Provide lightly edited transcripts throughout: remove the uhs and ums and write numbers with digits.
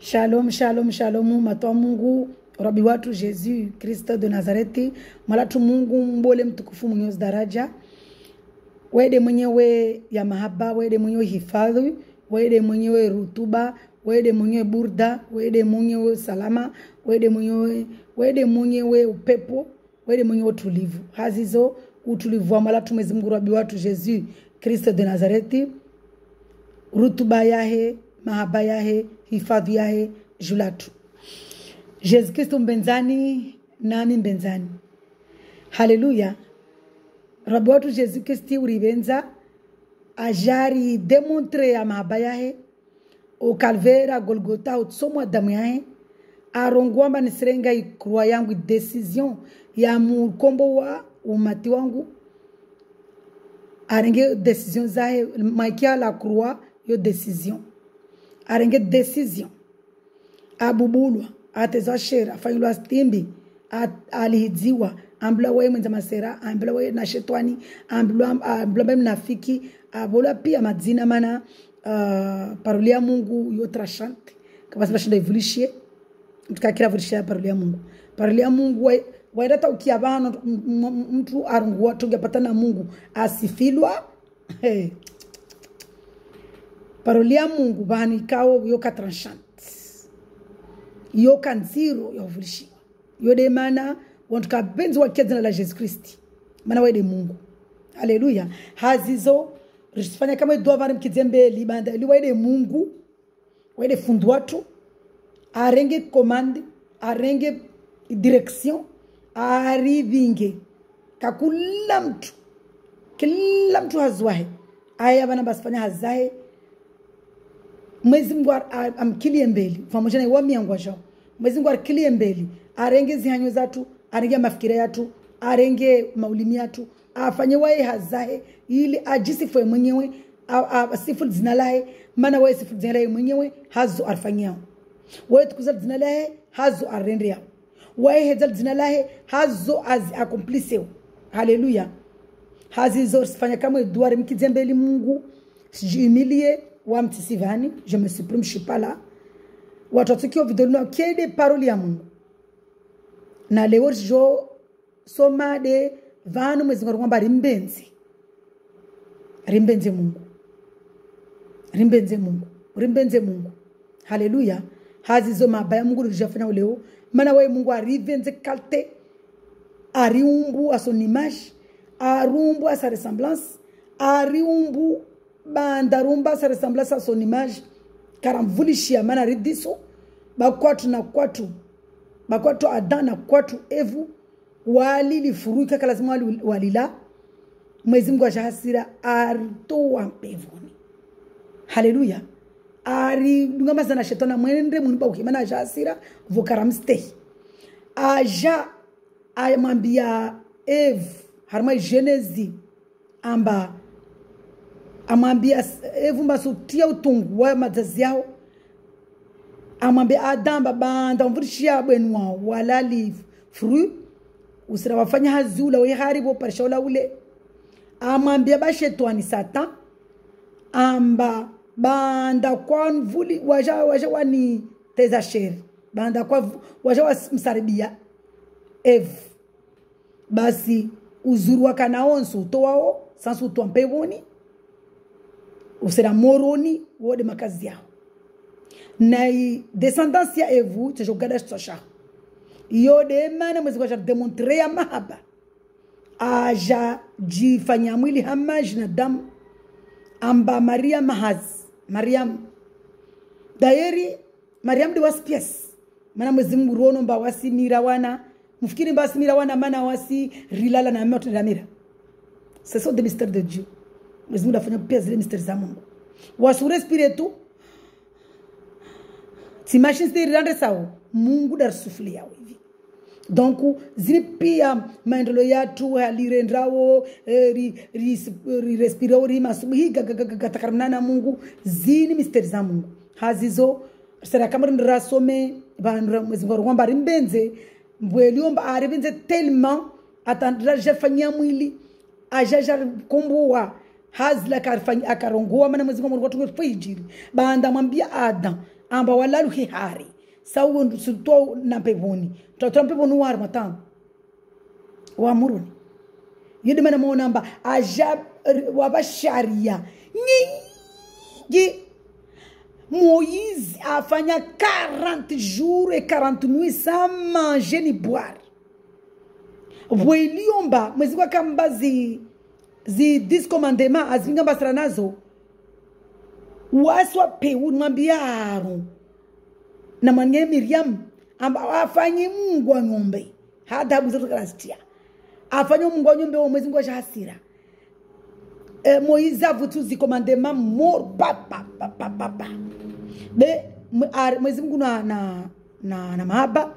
Shalom, shalom, shalom, matwa Mungu, Rabi watu Yesu Kristo de Nazareti, malatu Mungu mbole mtukufu mwenye daraja. Wede mwenyewe ya mahaba, wede mwenyewe hifadhi, wede mwenyewe rutuba, wede mwenyewe burda, wede mwenyewe salama, wede mwenyewe upepo, wede mwenyewe utulivu. Hazizo utulivu wa malatu Mwenyezi Mungu Rabi watu Yesu Kristo de Nazareti, rutuba yahe, mahaba yahe, hifadhi yahe, julatu. Yesu Kristo mbenzani, nami mbenzani. Haleluya. Rabi watu Yesu Kristo uribenza, ajari demontre ya mahaba yahe, o calvaire, Golgotha, o tsomo adamu yahe, arongwamba nisirenga ikruwa yangu decision ya mukombo wa umati wangu, arenge decision zahe, maikia la kruwa yo decision. Arenge decision. Abubulwa, atezwa shera, fanyulwa stimbi, alihidziwa, ambula wewe mwenza masera, ambula wewe na shetwani, ambula mnafiki, abola pia madzina mana paroli ya Mungu yo trashante. Kama sababu shinda ivulishie, mtukakira vulishia paroli ya Mungu. Paroli ya Mungu waidata ukiabano mtu arunguwa tungepata na Mungu asifilwa. Hey. Paroli ya Mungu bani kao yo katranshante. Yo kanziro yo vulishi. Yo de mana wantuka benzi wa kedzina la Yesu Kristi. Mana wede Mungu. Haleluya. Hazizo risifanya kama dovari mkizembe libanda li wede Mungu. Wede fundu watu. Arenge commande, arenge direction, arivinge. Kakula mtu. Kila mtu hazwahe. Aya bana basifanya hazahe. Mwenyezi Mungu amkilie mbele pamoja na wami yangu wajao. Mwenyezi Mungu akilie mbele, arenge zihanyo zatu, arenge mafikira yatu, arenge maulimi yatu, afanye wae hazahe ili ajisifu mwenyewe, sifu zina lahe, maana wae sifu zina lahe mwenyewe hazo arfanyao. Wae tukuzal zina lahe hazo arende yao. Wae hezal zina lahe hazo akomplise. Haleluya. Hazizo sifanya kama duare mkizembeli Mungu, sijumilie wa mtisivani, je me supprime, je suis pas là. Watotukio vidolino kiede paroli ya Mungu. Na leo jo soma de vanu mwezi ngorongwa rimbenzi. Rimbenze Mungu. Rimbenze Mungu. Rimbenze Mungu. Haleluya. Hazizo mabaya Mungu lijafanya leo. Mana wewe Mungu arivenze kalte. Ariumbu a son image. Arumbu a sa ressemblance. Ariumbu bandarumba sa ressemblance à son image karamvulishia mana ridiso bakwatu na kwatu bakwatu Adam na kwatu Evu walili furuka kalazima walila Mwenyezi Mungu ashahasira artoa mpevuni. Haleluya. Ari ngama sana shetana mwende muniba ukimana ashahasira vokaramste aja ayamambia Eve harma Genesi amba amwambia Eva sutia utungu wa mazazi yao. Amwambia Adam babanda mvurishia bwenu wao walali fru usira wafanya hazula weharibu parishola ule. Amwambia bashetwani Satan amba banda kwa mvuli waja wani teza sheri banda kwa waja msaribia Eve basi uzuru wakanaonso utoao sansu tuampevoni usera moroni wode makazi yao na descendance ya Evu tejogada sosha yode mana mwezi kwa demontre ya mahaba aja jifanya mwili hamaj na damu amba Mariam dairi Mariam de waspies mana mwezi Mungu rono mba wasi mirawana mfikiri mba wasi mirawana mana wasi rilala na moto na mira. Ce sont des mystères de Dieu. Mwezi Mungu afanya pia zile misteri za Mungu. Wasu respire tu. T'imagines de rendre sawa. Mungu dar sufli yao hivi. Donc zile pia maendelo yatu alirendrawo respire ori masubuhi gatakarmana Mungu zini misteri za Mungu. Hazizo sera kama ndrasome bandra mwezi Mungu ngomba rimbenze mbweliomba aribenze tellement atandra jafanya mwili ajaja komboa hazla akarongoa mana Mwenyezi Mungu watu fijiri banda mwambia Adam amba walalu hihari sawu suto na peponi tutoa peponi war matan wa muruni yidi mana mo namba ajab wa basharia nyingi Moïse a afanya 40 jours et 40 nuits sans manger ni boire. Weliomba mwezi kwa kamba zi 10 commandements azinga basra nazo waswa peu mwambia Aaron na manye Miriam amba afanye Mungu wa ng'ombe hata buzetu krastia afanye Mungu wa ng'ombe wa mwezi kwa hasira. Moïse a vutu zi commandements mort papa mwezi Mungu na mahaba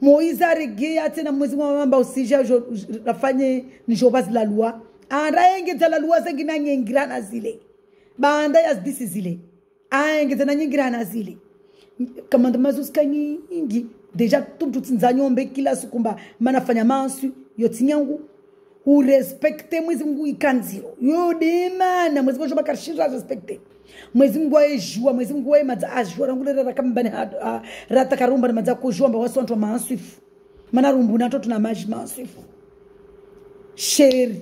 Moïse a regea tena mwezi Mungu mamba usija rafanye nijobazi la loi anda la loi zengina nyengirana zile banda ya disi zile tena nyengirana zile commandements uska nyingi deja tumtu tsinzanyombe kila sukumba manafanya mansu yotinyangu u respecte mwezi Mungu ikanziro yodema mwezi Mungu bakarishira respecte mwezi Mungu ajua mwezi Mungu maza ajua rangule rakambani rata karumba na maza kujomba wasonto maasifu mana rumbu nato tuna maji maasifu chéri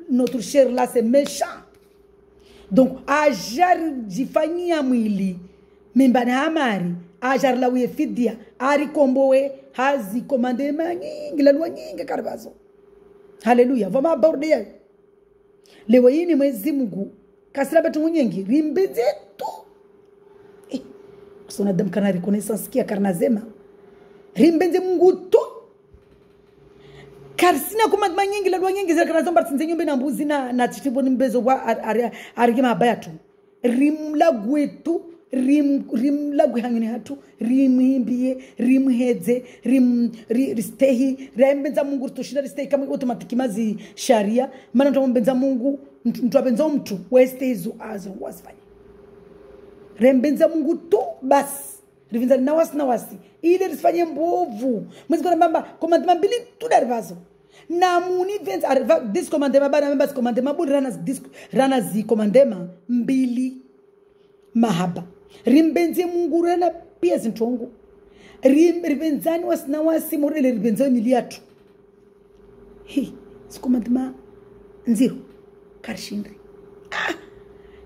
notre cher là c'est méchant donc ajar jifanyia mwili mimbani hamari ajar la uyefidia ari kombowe hazi commandement nyingi la loi nyingi karbazo haleluya vama borde lewe yini mwezi Mungu kasira betu mwenyengi rimbize tu sona dam kana reconnaissance kia karna zema rimbize Mungu tu karsina kuma manyingi la nyingi za kana zomba tsinze nyumbe na mbuzi na titibo nimbezo wa arigema bayatu rimla gwetu rimla guhangine hatu rimhimbie rimhedze ristehi rembenza Mungu tushina ristehi kama automatic mazi sharia maana tuombenza Mungu mtu abenza mtu westehizo azo wasifanye rembenza Mungu tu basi rivinza na wasi ile risifanye mbovu mwezi kwa mamba commandement mbili tu darivazo na muni vents arriva this commandement bana members commandement budi rana zi commandement mbili mahaba rimbenze Mungu rena pia zintongo ribenzani wasina wasi morele ribenzo miliatu commandement nziro karshindri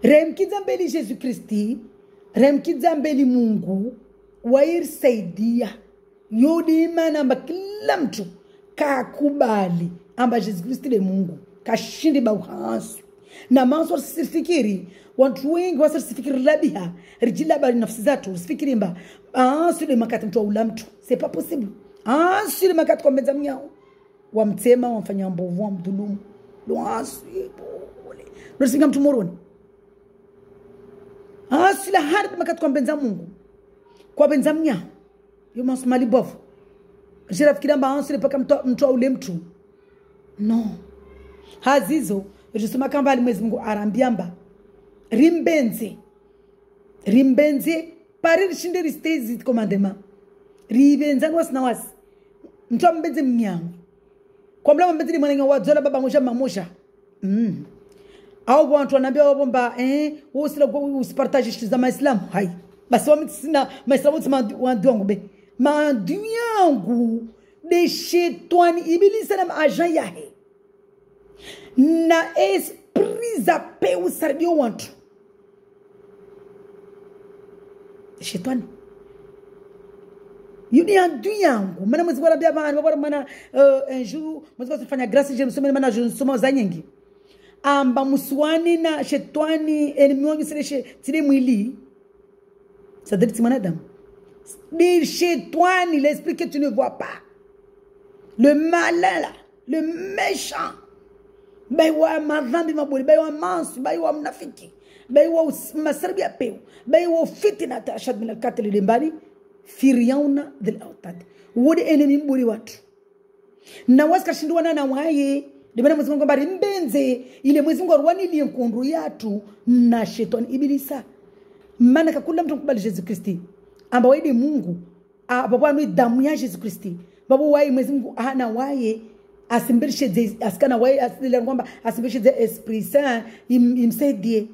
remkiza mbele Jesus Kristi remkiza mbele Mungu wairsaidia yodi imani amba kila mtu kakubali amba Jesus Kristi le Mungu kashindi bauhansu na manso sifikiri watu wengi wasisifikiri labiha rijila bali nafsi zatu sifikiri mba sile makati mtu ula mtu c'est pas possible sile makati kwa mbenza mnyao wamtema wamfanya mbovu wamdhulumu ndio mtu moroni sila hard makati kwa mbenza Mungu kwa benza mnyao yoma smali bovu jira fikira mba sile paka mtu ule mtu no hazizo rijisoma kamba mwezi Mungu arambiamba rimbenze pari rishinde ristezi commandement ribenza wasina wasi mtu ambenze mnyango kwa mlama mbenze mwana wazola baba moja mamosha au watu wanambia wabomba usila usipartage shiza maislamu hai basi wamitsina maislamu wanduangu be mandu yangu de shetani ibilisa na agent yahe na esprit za peu sardio wantu shetani yuni andu yangu mana mwezi wala bia bana baba mana un jour mwezi kufanya grâce je msome mana je nsoma za nyingi amba muswani na shetani enemy wangu sile mwili ça dit c'est madame dire shetani l'esprit que tu ne vois pas le malin là le méchant baiwa madhambi maburi baiwa mansu baiwa mnafiki baiwa masarbi ya peu baiwa fitina tashad min al-qatl limbani firyauna dhil autad wodi enemy mburi watu na waska shindwana na waye ndibana mwezi Mungu bari mbenze ile mwezi Mungu arwani ile nkundu yatu na shetani ibilisa maana kakula mtu kubali Jesus Kristi amba waidi Mungu baba ni damu ya Jesus Kristi baba wae mwezi Mungu hana waye asimbirishe askana wae asile kwamba asimbirishe esprit saint imsaidie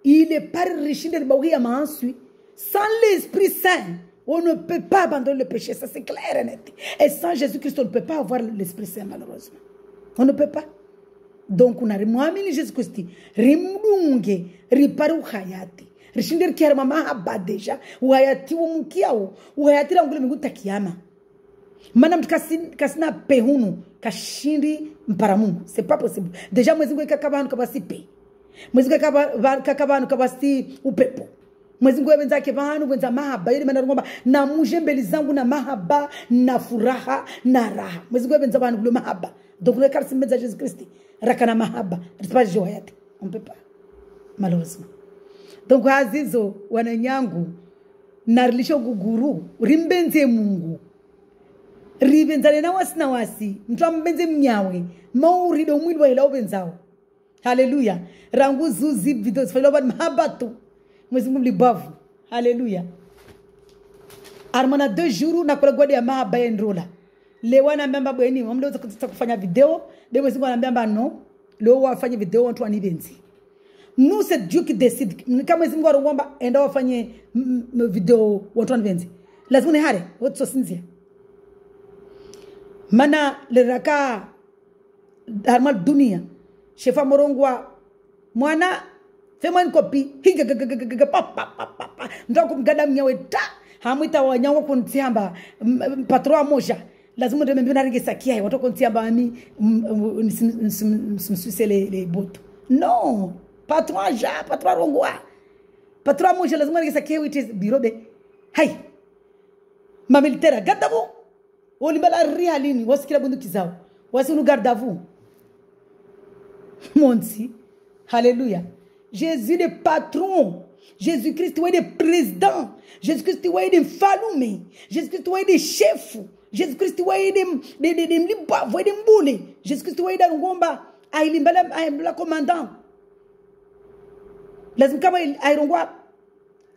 ile pari rishinde bawi ya maaswi Sans l'Esprit Saint, on ne peut pas abandonner le péché. Ça, c'est clair et net. Et sans Jésus-Christ, on ne peut pas avoir l'Esprit Saint, malheureusement. On ne peut pas. Donc, on a remouamini Jésus-Christ. Rimdunge, riparu hayati. Rishindir kiarma mahaba deja. Uhayati umukiao. Uhayati la ungule mingu takiyama. Mana mtu kasina pehunu. Kashindi mpara Mungu. C'est pas possible. Déjà, mwezi ngwe kakabanu kabasi pe. Mwezi ngwe kakabanu kabasi upepo. Mwezi ngwe wenzake vanu wenza mahaba. Yeli mana rungomba na muje mbeli zangu na mahaba na furaha na raha. Mwezi ngwe wenza vanu kule mahaba. Donc le karsi mbeza Jésus Christ. Rakana mahaba. Rispaji johayati. On peut pas. Malheureusement. Donc hazizo wananyangu narilisho guguru. Rimbenze Mungu. Ribenzane na wasi na wasi. Mtu mbenze mnyawe. Mauri do mwili wa ila ubenzao. Hallelujah. Rangu zuzi videos. Failoban mahabatu. Mwezi Mungu libavu. Hallelujah. Armana 2 jours na kula gwadi ya mahaba enrola. Lewa na mbamba bweni. Mwamle uza kufanya video. De mwezi Mungu anambamba no. Leo wafanye video watu wanibenzi. Nous c'est Dieu qui décide. Kama mwezi Mungu arongomba enda wafanye video watu wanibenzi. Lazima ni hare. Watu sosinzia. Mana le raka harmal dunia shefa morongwa mwana fema nkopi higa papa ndo kumgada mnyawe ta hamwita wanyawo kuntiamba patron moja lazima ndio mbona ringesa kia watu kuntiamba ami msuise les bottes non patron rongwa patron moja lazima ringesa kia wite birobe hai ma militaire gadabu Olibala realini wasikila bunduki zao wasinu garde à vous Monsi Alléluia Jésus le patron Jésus-Christ est le président Jésus-Christ est le falume Jésus-Christ est le chef Jésus-Christ est le mliba voye de mbule Jésus-Christ est le ngomba aimbala commandant lazima kama airongwa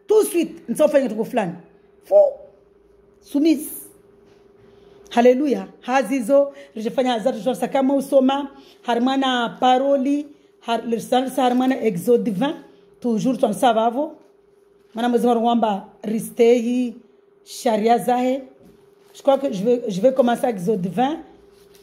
tout de suite nsofanya tuko fulani fo soumise Hallelujah. Hazizo rejefanya zatu kama usoma harmana paroli harmana exode 20 toujours ton savavo mana mwezi ngomba ristehi sharia zahe. Je crois que je vais commencer exode 20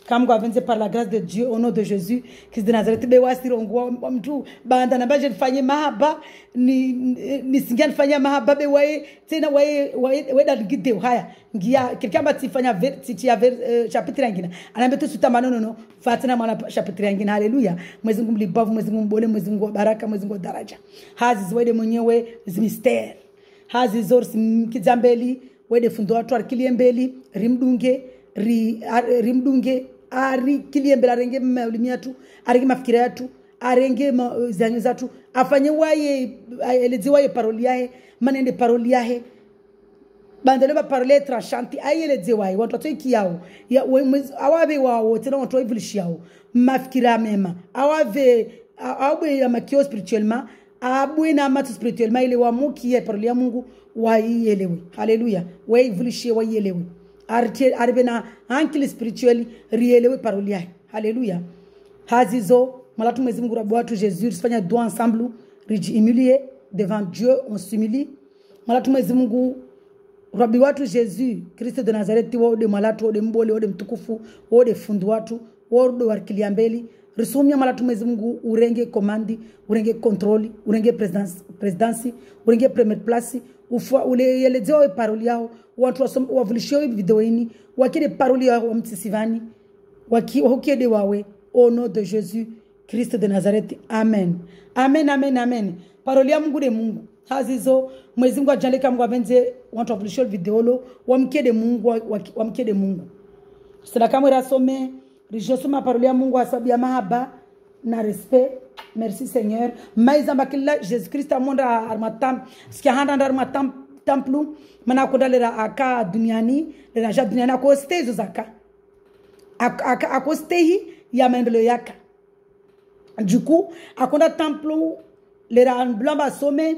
comme gouverne par la grâce de Dieu au nom de Jésus Christ de Nazareth be wasirongwa mtu banda na baje nifanye mahaba ni singia nifanye mahaba be wae tena wae da gideo haya ngia kikamba tifanya chapitre ngina anaambia tu sutamano no fatina mwana chapitre ngina. Haleluya. Mwezi Mungu mlibavu mwezi Mungu bole mwezi Mungu baraka mwezi Mungu daraja hazi ziwede mwenyewe mystère hazi zorsi kizambeli wede fundo watu arkiliembeli rimdunge ari kiliembela renge maulimia arenge mafikira yatu arenge zanyo zatu afanye waye elezi waye paroli yahe manende paroli yahe bandele parole trashanti ayelezi waye watu watiki yao ya awabe wao tena watu wivilishi yao mafikira mema awabe ya makio spirituellement abwe na matu spirituellement ile wa muki ya paroli ya Mungu waielewe. Haleluya. Waivulishi waielewe. Arbena ankili spiritually rielewe paroli yake. Haleluya. Hazizo malatu mwezi Mungu rabu watu Jésus fanya doigt ensemble humilier devant Dieu on s'humilie. Malatu mwezi Mungu rabi watu Jésus Kristo de Nazareth wode malatu wode mbole wode mtukufu wode fundu watu wode warkiliambeli risumia malatu mwezi Mungu urenge komandi urenge kontroli urenge presidency urenge premier place ufa ule yelezeo paroli yao watu wavulishio video ini wakide paroli yao mtisivani wakide wawe au nom de Jésus Christ de Nazareth. Amen. Amen, amen, amen. Paroli ya Mungu de Mungu. Hazizo mwezi Mungu ajaleka Mungu avenze watu wavulishio video lo wamkede Mungu. Sina kama rasome rijosoma paroli ya Mungu asabu ya mahaba na respect. Merci Seigneur. Maizamba kila Jésus Christ amonda armatam skihanda armatam templu mana kodalera aka duniani lera ja duniani akostezo zaka akostehi ya maendeleo yaka du coup akonda templu lera blamba some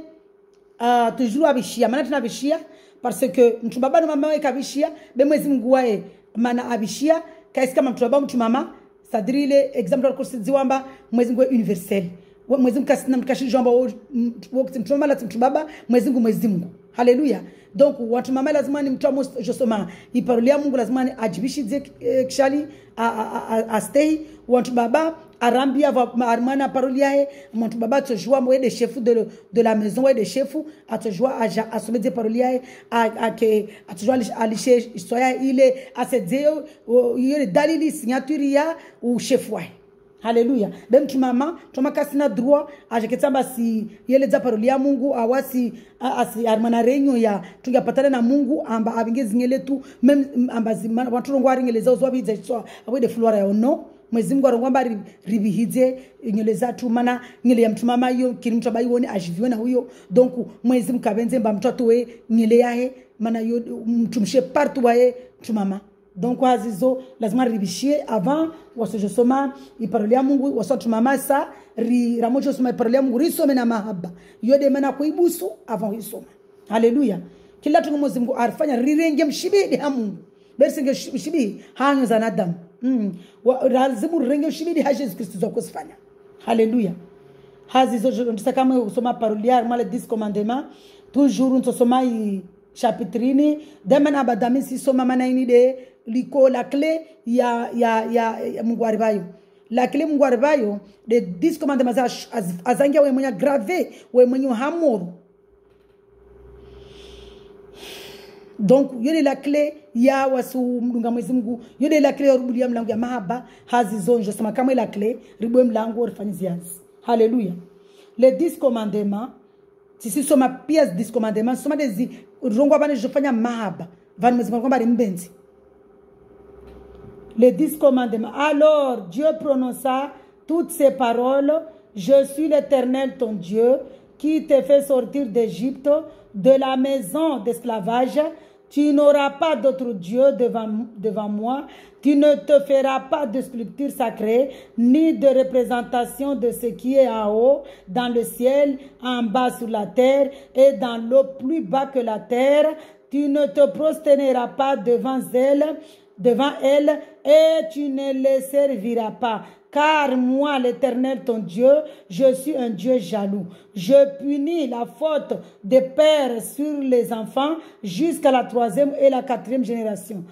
toujours abishia mana tunabishia parce que mtu baba na mama wake abishia be mwezi Mungu wae mana abishia kaisi kama mtu baba mtu mama sadri ile exemple kwa kusiziwamba mwezi Mungu universel mwezi Mungu kasina mkashi jomba wakati mtu mama la mtu baba mwezi Mungu Haleluya. Donc watu mama lazima ni mtu josoma iparulia Mungu lazima ni ajibishize kishali stay watu baba arambia armana parolia he watu baba tojua mwede chefu de la maison wede chefu atojua aja asomeze parolia he ake atojua alishe soya ile asedeo ile dalili signature ya u chefu wa. Haleluya. Dem mama tomaka sina droit ajeketamba si yele za parolia Mungu awasi asi armana renyo ya tungapatana na Mungu amba abingezi ngele tu mem amba watu rongo aringeleza uzwa biza so abode flora ya ono mwezi Mungu arongo amba ribihize ngeleza tu mana ngele ya mama yo kiri mtu abayione ajiviwe na huyo donc mwezi mkabenze mba mtoto we ngele yahe mana yo mtumshe partout wae mama. Donc wazizo lazima ribishie avant wasojo soma iparolia Mungu wasotu mama sa ramojo soma iparolia Mungu risome na mahaba yode mana kuibusu avant isoma. Haleluya. Kila tungu Mwenyezi Mungu arifanya rirenge mshibidi ha Mungu bersenge mshibidi hanyo za nadamu lazima rirenge mshibidi ha Jesus Kristo za kusifanya. Haleluya. Hazizo ndisakama usoma parolia mala 10 commandements toujours nsoma chapitre demana badami si soma mana ini de liko la clé ya Mungu aribayo. La clé Mungu aribayo de 10 commandements azangia we mwenye grave we mwenye hamuru. Donc yone la clé ya wasu mdunga Mwenyezi Mungu yone la clé ya rubulia mlango ya mahaba hazizonjo sema kama la clé ribwe mlango rifanyiziazi. Haleluya. Les 10 commandements si soma pia 10 commandements soma des rongo abane jofanya mahaba vani Mwenyezi Mungu kwamba rimbenzi. Les 10 commandements. Alors Dieu prononça toutes ces paroles. Je suis l'Éternel ton Dieu qui te fait sortir d'Égypte, de la maison d'esclavage. Tu n'auras pas d'autre Dieu devant moi. Tu ne te feras pas de sculpture sacrée, ni de représentation de ce qui est en haut, dans le ciel, en bas sur la terre, et dans l'eau plus bas que la terre. Tu ne te prosterneras pas devant elle, et tu ne les serviras pas. Car moi, l'Éternel, ton Dieu, je suis un Dieu jaloux. Je punis la faute des pères sur les enfants jusqu'à la 3e et la 4e génération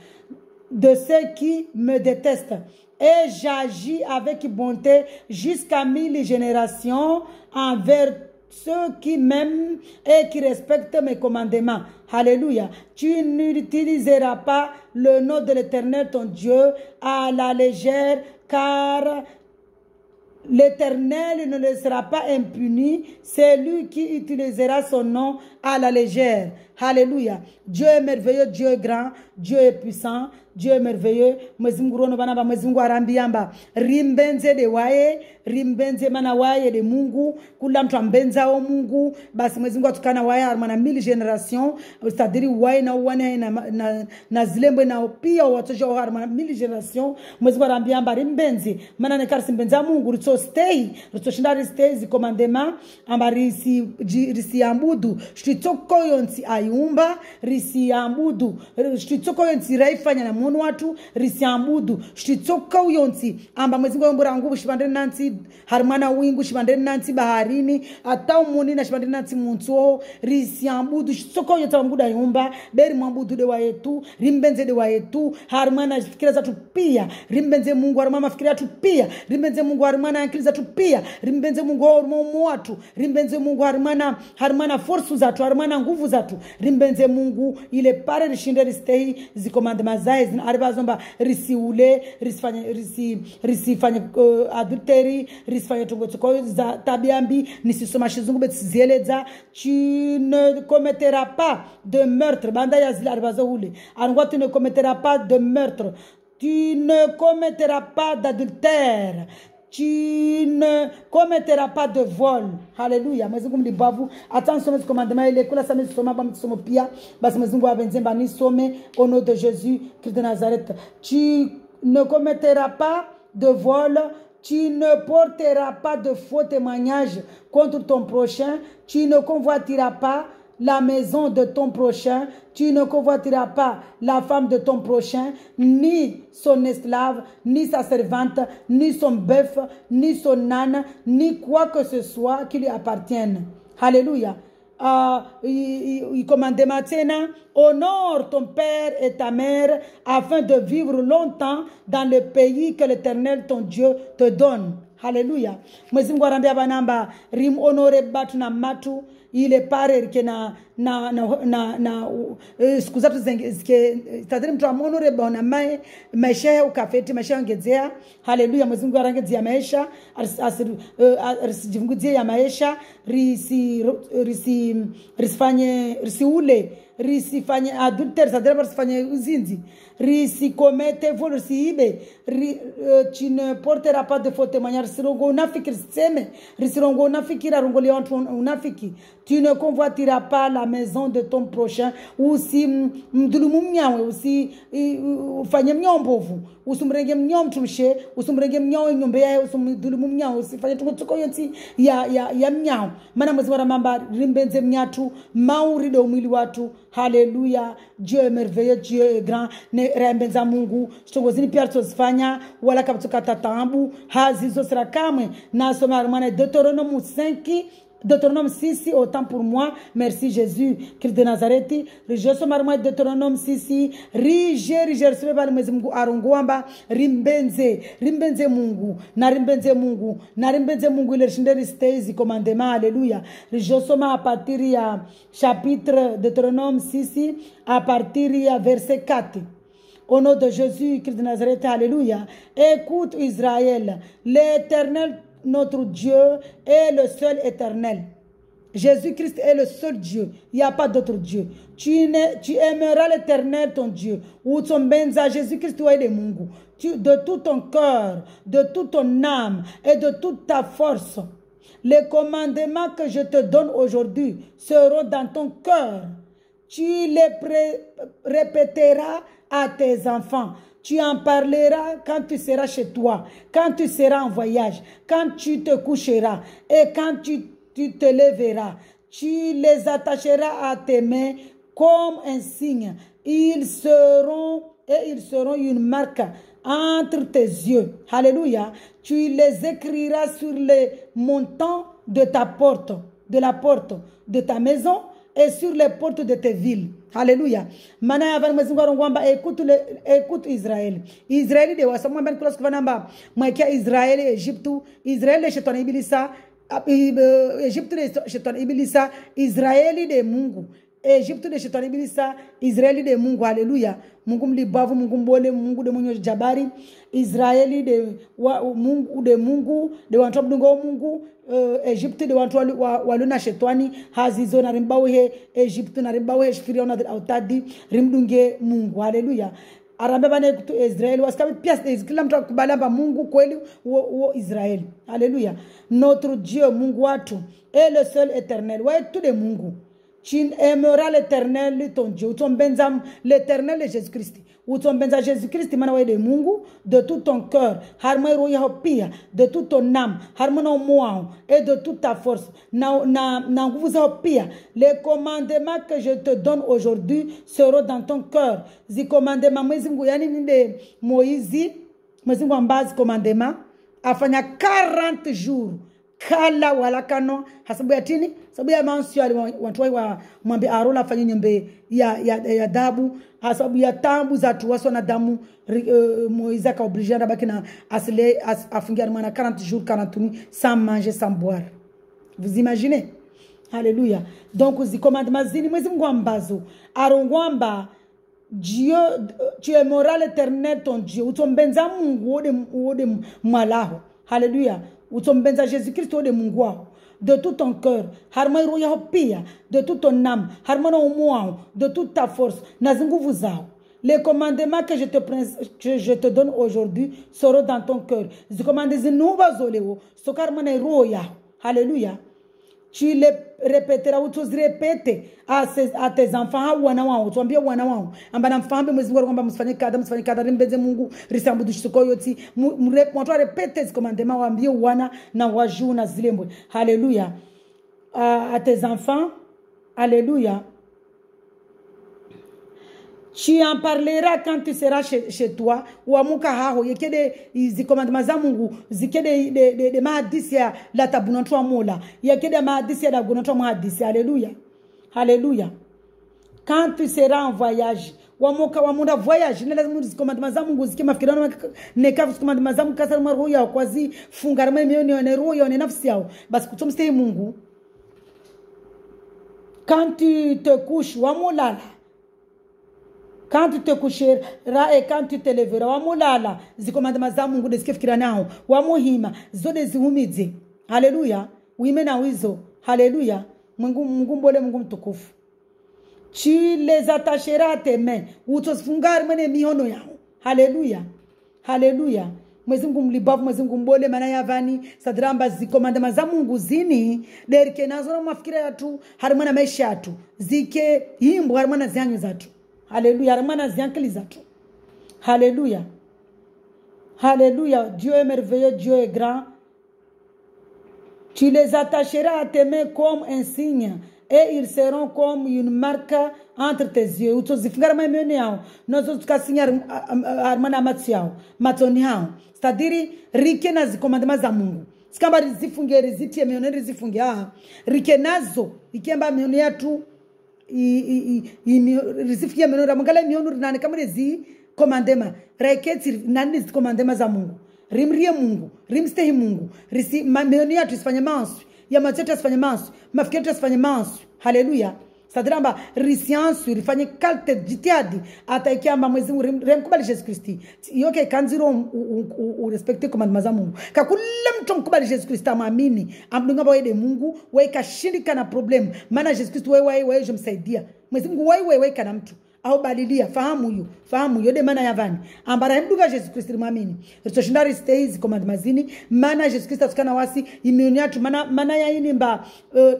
de ceux qui me détestent. Et j'agis avec bonté jusqu'à 1000 générations envers ceux qui m'aiment et qui respectent mes commandements. Alléluia. Tu n'utiliseras pas le nom de l'Éternel, ton Dieu, à la légère, car l'Éternel ne laissera pas impuni celui qui utilisera son nom à la légère. Alléluia. Dieu est merveilleux, Dieu est grand, Dieu est puissant, Dieu est merveilleux. Mwezi Mungu rono bana ba Mwezi Mungu arambiamba rimbenze de wae, rimbenze mana wae de Mungu, kula mtu ambenza o Mungu, basi Mwezi Mungu atukana wae armana 1000 générations, c'est-à-dire wae na wane na zilembe na pia watojo armana 1000 générations. Mwezi Mungu arambiamba rimbenze mana ne karsi mbenza Mungu ritso stay shindari stay zi commandement ambari risi ambudu shtitsoko yonsi ayumba risi ambudu shtitsoko yonsi raifanya na munu watu risi ambudu shtitsoko yonsi amba Mwezi Mungu mbura nguvu shibandeni nansi harmana wingu shibandeni nansi baharini ata umuni na shibandeni nansi muntuo risi ambudu shtitsoko yonsi ambudu ayumba beri mwambudu dewa yetu rimbenze dewa yetu harmana fikira zatu pia rimbenze Mungu harmana fikira zatu pia rimbenze Mungu harmana akili zatu pia rimbenze Mungu hormomu watu rimbenze Mungu harmana force zatu harmana nguvu zatu rimbenze Mungu ile pare rishinde ristei zikomandema zae aribazomba risiule risifanye adultery risifanye tongotoko za tabiambi nisisoma shizungu betsizeleza. Tu ne commetteras pas de meurtre banda ya zile aribazohule arangwa tu ne commetteras pas de meurtre, tu ne commetteras pas d'adultère, tu ne commetteras pas de vol. Alléluia. Mwezi Mungu mlibavu. Attends somme commandement ile kula same soma ba msomo pia. Basi Mwezi Mungu abenzemba ni some au nom de Jésus Christ de Nazareth. Tu ne commetteras pas de vol. Tu ne porteras pas de faux témoignages contre ton prochain. Tu ne convoiteras pas la maison de ton prochain, tu ne convoiteras pas la femme de ton prochain, ni son esclave, ni sa servante, ni son bœuf, ni son âne, ni quoi que ce soit qui lui appartienne. Alléluia. commandement tena, honore ton père et ta mère afin de vivre longtemps dans le pays que l'Éternel ton Dieu te donne. Hallelujah. Mwezi Mungu arambia banamba rim honore batu na matu ile pare ke na siku zatu zike tadiri mtu amonore bona maisha ukafeti maisha ongezea. Hallelujah. Mwezi Mungu arangezea maisha risijivunguzie ya maisha risifanye adultère, ça veut risifanye uzinzi, risikomete vol, risiibe, tu ne porteras pas de faux témoignages, risirongo unafiki riseme, risirongo unafiki rarongoli watu unafiki, tu ne convoiteras pas la maison de ton prochain, usi mdulumu mnyawe, usi ufanye mnyombovu, usumrenge mnyom tumshe, usumrenge mnyawe nyombe yae, usumdulumu mnyawe, usifanye tuko yonti ya mnyawe. Mana mwezi mamba rimbenze mnyatu, maurido umili watu. Hallelujah. Dieu est merveilleux, Dieu est grand. Ne rembenza Mungu. Stongozini pia tusifanya wala kaptuka tatambu hazizo sera kamwe. Na soma romane Deutéronome 5. Deutéronome 6, autant pour moi. Merci Jésus, Christ de Nazareth. Je suis marmot Deutéronome 6. Rige, sebe bali mwezi Mungu arongwamba rimbenze Mungu. Na rimbenze Mungu ile shinderi stezi commandement. Alléluia. Je suis à partir ya chapitre Deutéronome 6 à partir ya verset 4. Au nom de Jésus, Christ de Nazareth. Alléluia. Écoute Israël, l'Éternel notre Dieu est le seul éternel. Jésus-Christ est le seul Dieu. Il n'y a pas d'autre Dieu. Tu aimeras l'Éternel ton Dieu. Ou ton benza Jésus-Christ est de Mungu. De tout ton cœur, de toute ton âme et de toute ta force. Les commandements que je te donne aujourd'hui seront dans ton cœur. Tu les répéteras à tes enfants. Tu en parleras quand tu seras chez toi, quand tu seras en voyage, quand tu te coucheras et quand tu te lèveras. Tu les attacheras à tes mains comme un signe. Ils seront une marque entre tes yeux. Alléluia. Tu les écriras sur les montants de ta porte, de la porte de ta maison et sur les portes de tes villes. Alléluia. Mana ya mwezi ngwamba écoute Israël. Israël de wasamwa ben kulas kvanamba. Mwakia Israël Egypte, Israël shetani ibilisa, Egypte shetani ibilisa, Israël de Mungu. Egypte de shetani ibilisa, Israël de Mungu. Alléluia. Mungu mlibavu, Mungu mbole, Mungu de munyo jabari, Israël de Mungu, de wantu mdungo Mungu, Egypte de wantu waluna shetani, hazizo na rimbawe Egypte na rimbawe shfiriona de autadi, rimdunge Mungu. Alléluia. Arambe bane kutu Israël, waskami pièce de kila mtu kubalamba Mungu kweli wo Israël. Alléluia. Notre Dieu Mungu watu est le seul éternel. Ouais tout de Mungu. Tu aimeras l'Éternel ton Dieu. Ton benzam l'Éternel est Jésus-Christ. Ou ton benza Jésus-Christ manawe de Mungu de tout ton cœur, harmai roya hopia de toute ton âme, harmono moao et de toute ta force. Na nguvu hopia. Les commandements que je te donne aujourd'hui seront dans ton cœur. Zi commandements mwezi Mungu yani ninde Moïse, mwezi Mungu ambazi commandements afanya 40 jours. Kala wala kano hasabu ya tini sababu ya mansu ya watu wa mwambi arola afanye nyembe ya dabu hasabu ya tambu za tuwaso na damu Moïse ka obligé na baki na asile afungia mwana 40 jours 40 nuits sans manger sans boire. Vous imaginez? Alléluia. Donc zi commandements zini mwezi Mungu ambazo arongwamba Dieu, tu aimeras l'Éternel ton Dieu. Utombenza Mungu ode mwalaho. Alléluia. Utombenza Jésus-Christ ode Mungu wao. De tout ton cœur, harmai roya hopia, de toute ton âme, harmona umwao, de toute ta force, nazunguvu zao. Les commandements que je te donne aujourd'hui seront dans ton cœur. Les commandements zinuba zoleo, sokarmana roya. Alléluia. Tu les répéteras ou tu répètes à tes enfants wana wao tuambie wana wao ambana mfambe mwezi ngoro kwamba msifanye kada rimbeze Mungu risambu dushiko yoti mtu répète ces commandements waambie wana na waju na zilembwe. Alléluia. À tes enfants. Alléluia. Tu en parleras quand tu seras chez toi. Ou amuka haho yekede izi commandements za Mungu zikede de mahadisi ya la tabunantwa mola yekede mahadisi ya dagunantwa mahadisi. Alléluia. Alléluia. Quand tu seras en voyage, wamunda voyage ne lazima zikomanda za Mungu zikima fikirana ne kafu zikomanda za Mungu kasar roho yao kwazi funga rama mioni ne roho yao ne nafsi yao basi kutomstei Mungu. Quand tu te couches wamulala, quand tu te coucheras et quand tu te lèveras wamulala zikomanda za Mungu zikifikira nao wamuhima zode zihumidze. Haleluya. Uimena wizo. Haleluya. Mungu mbole Mungu mtukufu. Tu les attacheras à tes mains. Utosfungar mene mihono yao. Haleluya. Haleluya. Mwezi Mungu mlibavu, mwezi Mungu mbole mana yavani sadrambas zikomanda za Mungu zini derike nazo na mafikira yatu harimana maisha yatu zike himbo harimana zianyo zatu. Haleluya. Harimana ziankeli zatu. Haleluya. Haleluya. Dieu est merveilleux, Dieu est grand. Tu les attacheras à tes mains comme un signe et ils seront comme une marque entre tes yeux. Utozifunga rama mioni yao nozo tukasinya armana matsi yao matoni hao stadiri rike na zikomandema za Mungu sikamba rizifunge riziti ya mioni rizifunge rike nazo ikemba mioni yatu rizifunge mioni ramangala mioni nani kama rizi komandema reketi nani zikomandema za Mungu rimrie Mungu rimstehi Mungu risi mioni yatu isifanye mansu ya macheto isifanye mansu mafikiri isifanye mansu. Haleluya. Sadrambas risiansu rifanye kalte jitiadi ata ikiamba mwezi remkubali Jesus Kristi yoke kanziro urespecte commandement za Mungu kakula mtu mkubali Jesus Kristi amamini amdunga bawe Mungu wewe kashindika na problem maana Jesus Kristi wewe jomsaidia mwezi Mungu wewe kana mtu au badilia fahamu yode maana yavani ambara mduga Jesus Kristi mwamini ritoshindari stays commandment zini maana Jesus Kristi atukana wasi imioniatu maana ya ini mba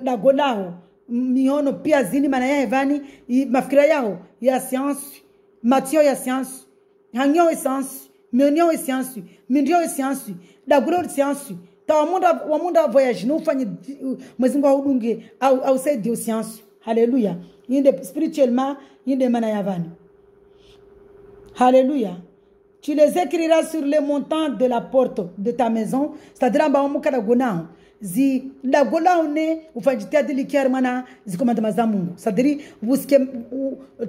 dagolao miono pia zini mana ya evani mafikira yao ya science matio ya science hangyo ya science mionyo ya science mindio ya science dagulo ya science ta wamunda voyage no ufanye mwezi Mungu audunge au said ya science. Haleluya. Inde spirituellement inde mana ya evani. Haleluya. Tu les écriras sur les montants de la porte de ta maison, c'est-à-dire ba omukada gonao zi la gola one ufanjitia dilikiar mana zikomanda za Mungu sadiri buske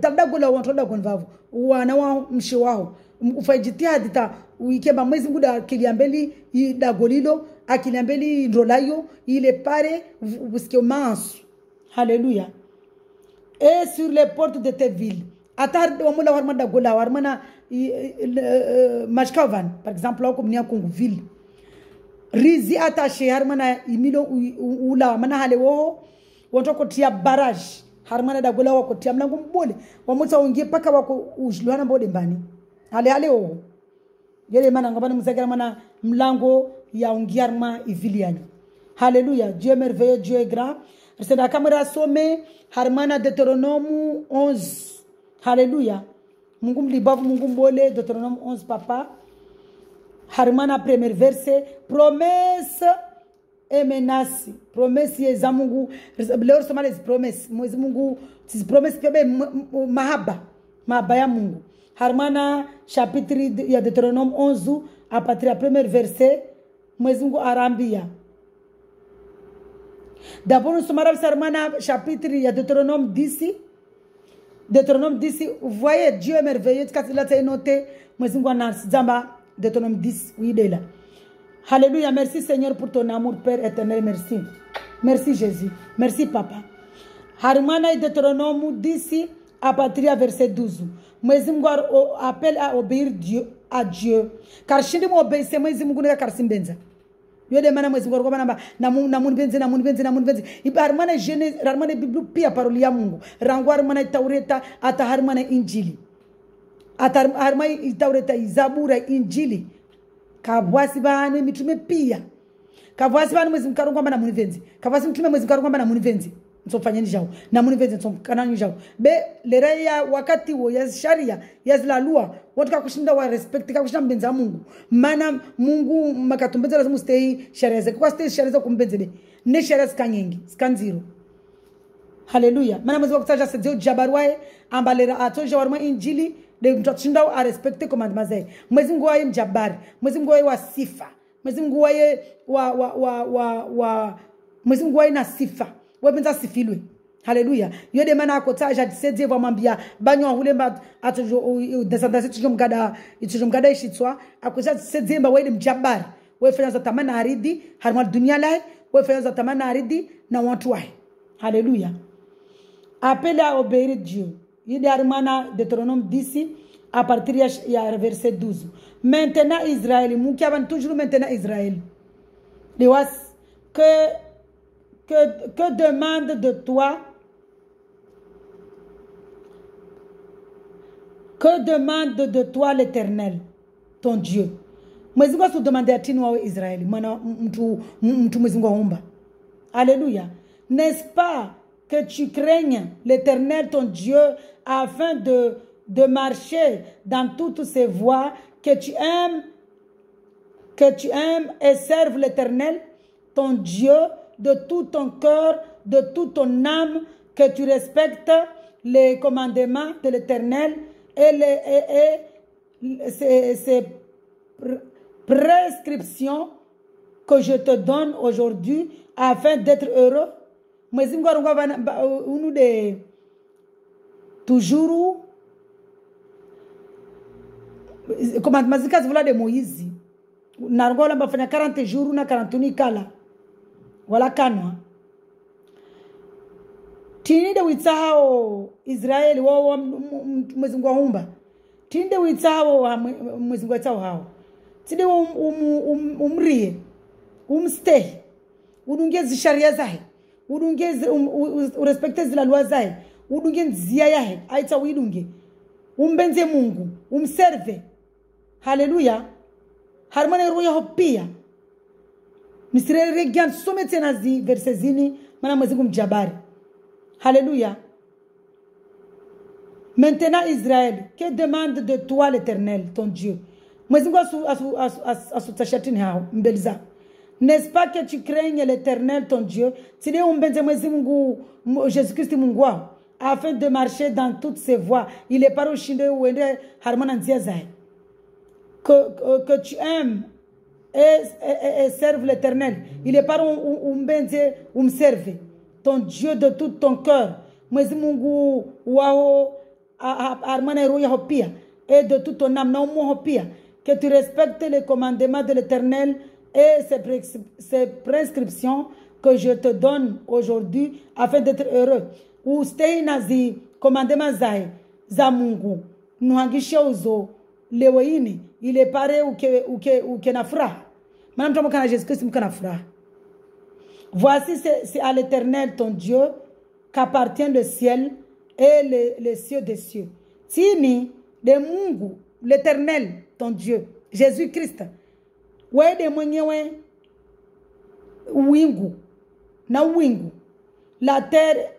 tabda gola wantoda gonvavu wana wa mshi wao ufanjitia dita uikemba mwezi Mungu da kiliambeli da golilo akiliambeli ndolayo ile pare buske mansu. Haleluya. Et sur les portes de tes villes atar wamula warmanda gola warmana mashkavan par exemple au komnia Kongo ville rizi attaché harmana imilo ula mana hale wo wonto kotia barrage harmana da gola wako tia mlango mbole wamutsa ungie paka wako ujluana mbole mbani hale wo yele mana ngabana muzagara mana mlango ya ungiarma iviliani. Haleluya. Dieu est merveilleux, Dieu est grand. C'est la caméra somme harmana Deutéronome 11. Haleluya. Mungu mlibavu Mungu mbole Deutéronome 11 papa harmana premier verset promesse et menace. Promesse ya Mungu leo soma les promesse mwezi Mungu tis promesse pebe mahaba ya Mungu harmana chapitre ya Deutéronome 11 à partir du premier verset mwezi Mungu arambia. D'abord nous sommes harmana chapitre ya Deutéronome 10. Deutéronome 10, vous voyez Dieu est merveilleux quand il a été noté mwezi Mungu anazamba Deutéronome 10 oui de là. Alléluia. Merci Seigneur pour ton amour Père éternel. Merci. Merci Jésus. Merci Papa. Harmana Deutéronome 10 à partir du verset 12. Mwezi Mungu appelle à obéir à Dieu. Car shindi mo obéissez mwezi Mungu ne karsimbenza. Yode mana mwezi Mungu kwa na munbenzi. Iba harmana Genèse harmana Biblia pia paroli ya Mungu. Rangu harmana Taureta ata harmana Injili. Ata harmana Taureta Zabura Injili. Kabwasi bana mitume pia kabwasi bana mwezi mkarungwa bana munivenzi kabwasi mtume mwezi mkarungwa bana munivenzi nsofanyeni jao na munivenzi nsomkananyu jao be lereya wakati wo ya sharia ya zilalua watu kushinda wa respect kushinda mbenza Mungu maana Mungu makatumbeza lazima stay sharia zake kwa stay sharia zake kumbenze be ne sharia zikanyengi zikanziro. Haleluya. Maana mwezi wakutaja sedzio jabarwae ambalera atoja warma Injili de mtashinda wa respecte commandement zake. Mwezi Mungu wae mjabari, mwezi Mungu wae wa sifa, mwezi Mungu wae mwezi Mungu wae na sifa. Wewe benza sifilwe. Haleluya. Yo de mana akota ja tsedze va mambia banyo hulemba atojo descendance tujomgada ishitswa akoja tsedze mba wele mjabari we fanya za tamana aridi harma dunia lai we fanya za tamana aridi na watu wae. Haleluya. Appelez à obéir Dieu. Il y a Deutéronome 10 à partir du verset 12. Maintenant Israël, nous qui avons toujours maintenant Israël. Que demande de toi? Que demande de toi l'Éternel, ton Dieu? Mwezi kwa su demande à tinu wa Israël. Mwana mtu mwezi kwa humba. Alléluia. N'est-ce pas que tu craignes l'Éternel, ton Dieu, afin de marcher dans toutes ses voies, que tu aimes et serves l'Éternel, ton Dieu, de tout ton cœur, de toute ton âme, que tu respectes les commandements de l'Éternel et ses prescriptions que je te donne aujourd'hui afin d'être heureux. Mwezi unu de toujours commandement zika zivula de Moïse narongola bafanya 40 jours na 41 kala wala kanwa tini de witsao Israeli wao mwezi ngwahumba tini de witsao mwezi ngwatao hao tide umrie umstay udungeze sharia zahe udungeze urespecte zila loi zahe udunge nzia yahe aita widunge umbenze Mungu umserve. Haleluya. Harmone roya hopia nisire regian somete nazi versezini mana mwezi kumjabari. Haleluya. Maintenant Israël, que demande de toi l'Éternel ton Dieu? Mwezi ngo asu tashatini hao mbeliza. N'est-ce pas que tu craignes l'Éternel ton Dieu? Tide umbenze mwezi Mungu Jésus-Christ Mungu wao afin de marcher dans toutes ses voies. Il est par ushinde uende harmona nzia zae. Que tu aimes et serve l'Éternel. Il est par umbenze umserve ton Dieu de tout ton cœur. Mwezi Mungu wao harmona roya hopia et de tout ton âme na umo hopia. Que tu respectes les commandements de l'Éternel et ses prescriptions que je te donne aujourd'hui afin d'être heureux. Ou stay nazi commandement zae za Mungu nuhangisha uzo leweini ile pare uke na furaha maana mtu kana Jésus Christ mkana furaha. Voici c'est à l'Éternel ton Dieu qu'appartient le ciel et les cieux des cieux. Tini de Mungu l'Éternel ton Dieu Jésus Christ wede mwenyewe wingu na wingu la terre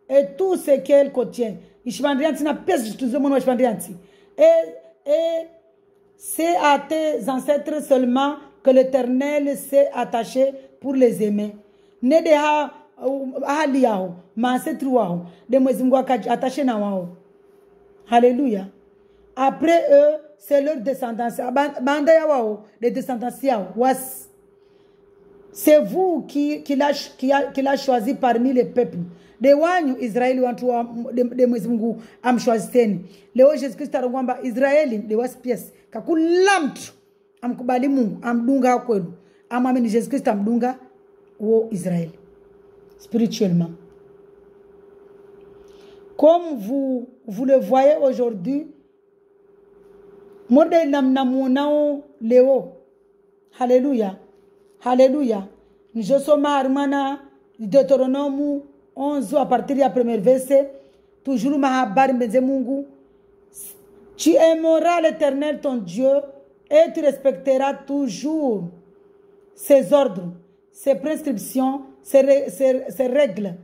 et tout ce qu'elle contient. Ishvandrianti na pes tout le monde ishvandrianti. Et c'est à tes ancêtres seulement que l'Éternel s'est attaché pour les aimer. Ne deha ahali yao, ma ancêtre wao, de mwezi Mungu attaché na wao. Hallelujah. Après eux, c'est leur descendance. Banda ya wao, les descendants yao. Was. C'est vous qui l'a choisi parmi les peuples. De wanyu Israeli wantu de mwezi Mungu amshwaziteni. Leo Yesu Kristo arongwamba Israeli de waspies kakula mtu amkubali Mungu amdunga kwenu. Amwamini Yesu Kristo amdunga wo Israeli spirituellement. Comme vous le voyez aujourd'hui, modèle namunao leo. Hallelujah. Hallelujah. Je soma armana Deutéronome 11 à partir du premier verset. Toujours mahabari mbeze Mungu. Tu aimeras l'Éternel ton Dieu et tu respecteras toujours ses ordres, ses prescriptions, ses règles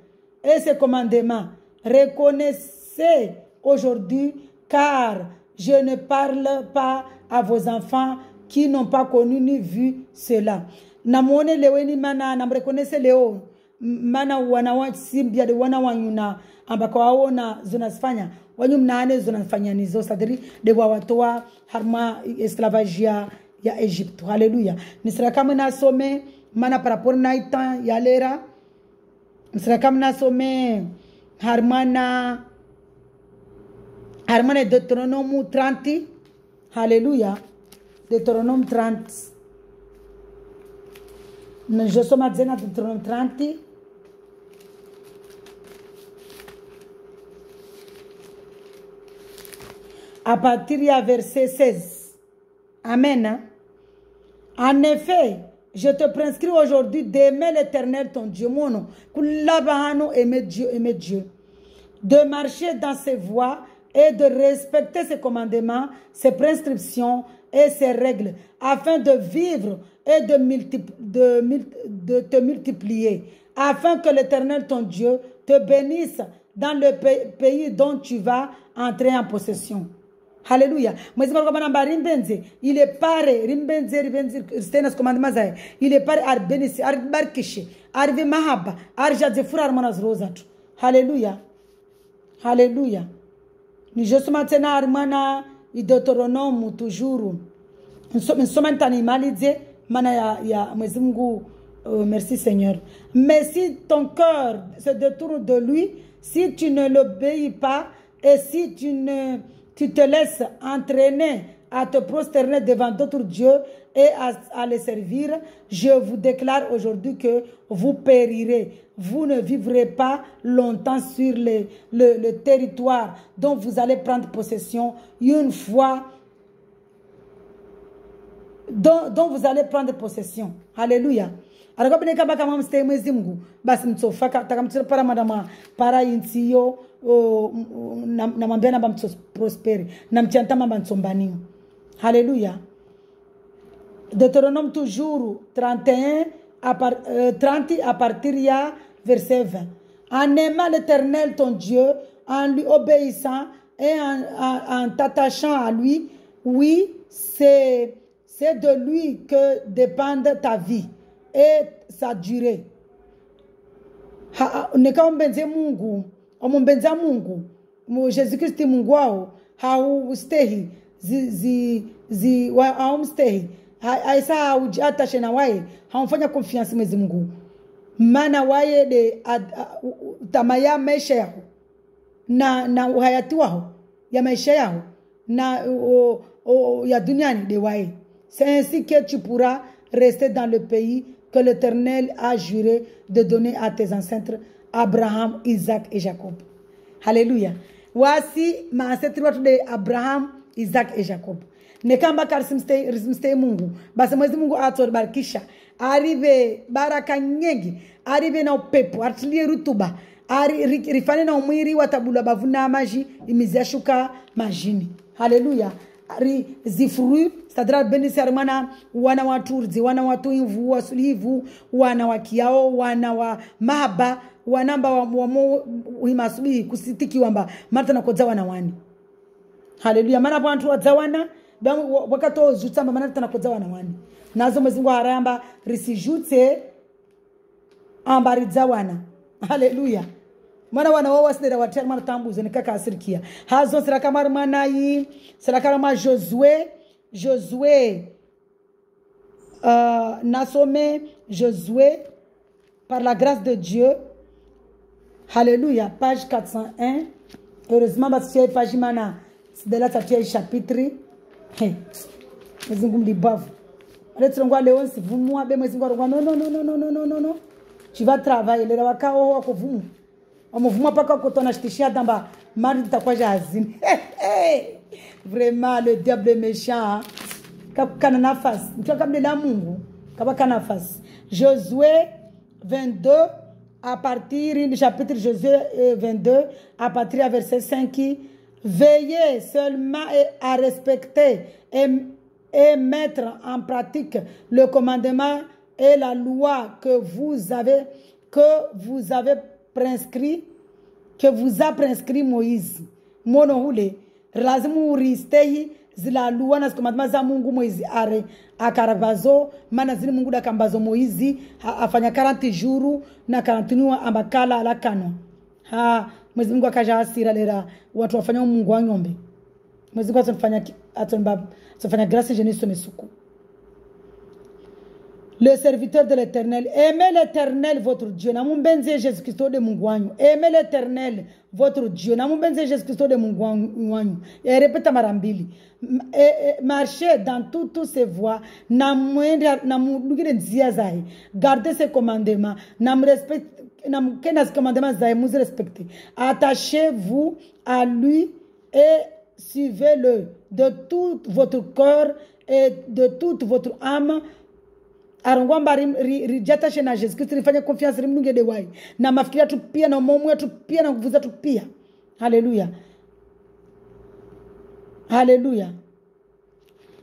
et ses commandements. Reconnaissez aujourd'hui car je ne parle pas à vos enfants qui n'ont pas connu ni vu cela. Namone leweni mana namrekonese leo mana wanawa simbia de wana wanyuna ambako waona zonasifanya wanyu mnaane zonafanya nizo sadri de wawatoa harma esclavage ya Egypte. Haleluya. Nisra kama nasome mana par rapport na itan ya lera. Nisra kama nasome Harmana Deutéronome 30. Alléluia. Deutéronome 30. Je suis maintenant Deutéronome 30. À partir du verset 16. Amen. En effet, je te prescris aujourd'hui d'aimer l'Éternel ton Dieu, mon nom, aimer Dieu, de marcher dans ses voies et de respecter ses commandements, ses prescriptions et ses règles, afin de vivre et de te multiplier, afin que l'Éternel ton Dieu te bénisse dans le pays dont tu vas entrer en possession. Alléluia. Il est paré, il est paré à bénir, à barkishi, à mahaba, à jadzefura armanas rosat. Alléluia. Alléluia. Ni je suis maintenant armana Deutéronome toujours. Nous sommes animalisés, mana ya Mungu. Merci Seigneur. Mais si ton cœur se détourne de lui, si tu ne l'obéis pas et si tu te laisses entraîner à te prosterner devant d'autres dieux et à les servir, je vous déclare aujourd'hui que vous périrez. Vous ne vivrez pas longtemps sur le territoire dont vous allez prendre possession une fois, dont vous allez prendre possession. Alléluia. Alors, quand vous avez mstay mwezi Mungu, basi mtsofa takamtira para madama para insiyo na mambena ba mtso prospere na mtianta mamba mtsombani. Alléluia. Deutéronome toujours 31 30 à partir ya verset 20. En aimant l'Éternel ton Dieu, en lui obéissant et en t'attachant à lui, oui, c'est de lui que dépendent ta vie et sa durée. Nikaombenze Mungu, omombenza Mungu, Jésus Christ Mungu wao, haustehi haumstehi, aisa haujiatashe na wae, haumfanya confiance Mwenyezi Mungu. Maana wae de tamaya maisha yao na uhayati wao ya maisha yao na ya duniani de wae. C'est ainsi que tu pourras rester dans le pays que l'Éternel a juré de donner à tes ancêtres Abraham, Isaac et Jacob. Alléluia. Voici ma ancêtre de Abraham, Isaac et Jacob. Nekamba karsimstay Mungu. Basi Mwenyezi Mungu atubarikisha. Arrive baraka nyingi. Arrive na upepo, atilie rutuba. Rifane na umwiri watabula bavuna maji imizashuka majini. Alléluia. Zifuru c'est-à-dire bénisseur mana wana waturzi wana watu invu wasulivu wana wakiao wana wa mahaba wanamba wa himasubihi kusitiki wamba mata nakodza wana wani. Haleluya. Mana bantu wadzawana wakato zutsamba mana tanakodza wana wani nazo Mwezingu haramba risijutse ambaridza wana. Haleluya. Mana wana wao wasidera watia mana tambuze nikaka asirikia hazo siraka mana yi siraka ma Josué Nassomé Josué par la grâce de Dieu. Alléluia. Page 401. Heureusement parce que page mana de là ça chapitre. Mwezingu mlibavu. Let's-ngwa Léon si vous moi be Mwezingu non. Tu vas travailler le wakao wako vumu. Amuvuma paka kutona shitishia damba mari takwa jazini. Vraiment le diable est méchant. Kana nafasi. Mtoka mbele Mungu. Kabaka nafasi. Josué 22 à partir du chapitre Josué 22 à partir du verset 5 qui veillez seulement à respecter et mettre en pratique le commandement et la loi que vous avez prescrit, que vous a prescrit Moïse. Mono hule lazimu uristehi zila lua na commandement za Mungu Moïse are akarabazo maana zili Mungu dakambazo Moïse afanya 40 jours na 41 ambakala alakanwa Mwenyezi Mungu akaja hasira lera watu wafanya Mungu wa ng'ombe. Mwenyezi Mungu atafanya grace jeunesse mesuku. le serviteur de l'Éternel. Aimez l'Éternel, votre Dieu. Namumbenze Jésus-Christ de Mungwanyu. Aimez l'Éternel, votre Dieu. Namumbenze Jésus-Christ de Mungwanyu. Et répète marambili. Marchez dans toutes ses voies. Gardez ses commandements. Attachez-vous à lui et suivez-le de tout votre cœur et de toute votre âme. Arongwamba rijatashe na Yesu Kristo rifanye confiance rimnunge de wai na mafikiria tu pia na moyo wetu pia na nguvu zetu pia. Haleluya. Haleluya.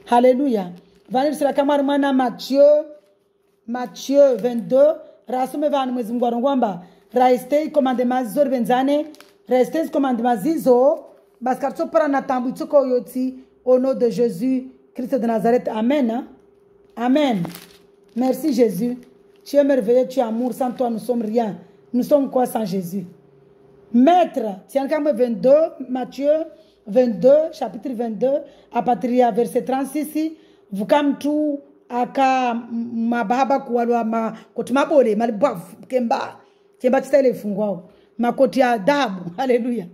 Haleluya. Vani sura kama rumana Matthieu 22 rasume vani mwezi Mungu arongwamba raistei commandement zori benzane raistei commandement zizo baskatso para na tambu tsoko yoti au nom de Jésus Christ de Nazareth. Amen. Amen. Merci Jésus. Tu es merveilleux, tu es amour. Sans toi, nous sommes rien. Nous sommes quoi sans Jésus? Maître, tiens quand même 22, Matthieu 22, chapitre 22, à partir du verset 36, vous comme tout, aka mababa kuwalwa ma kotumabole malibavu kemba titele fungwao makoti ya adabu. Alléluia.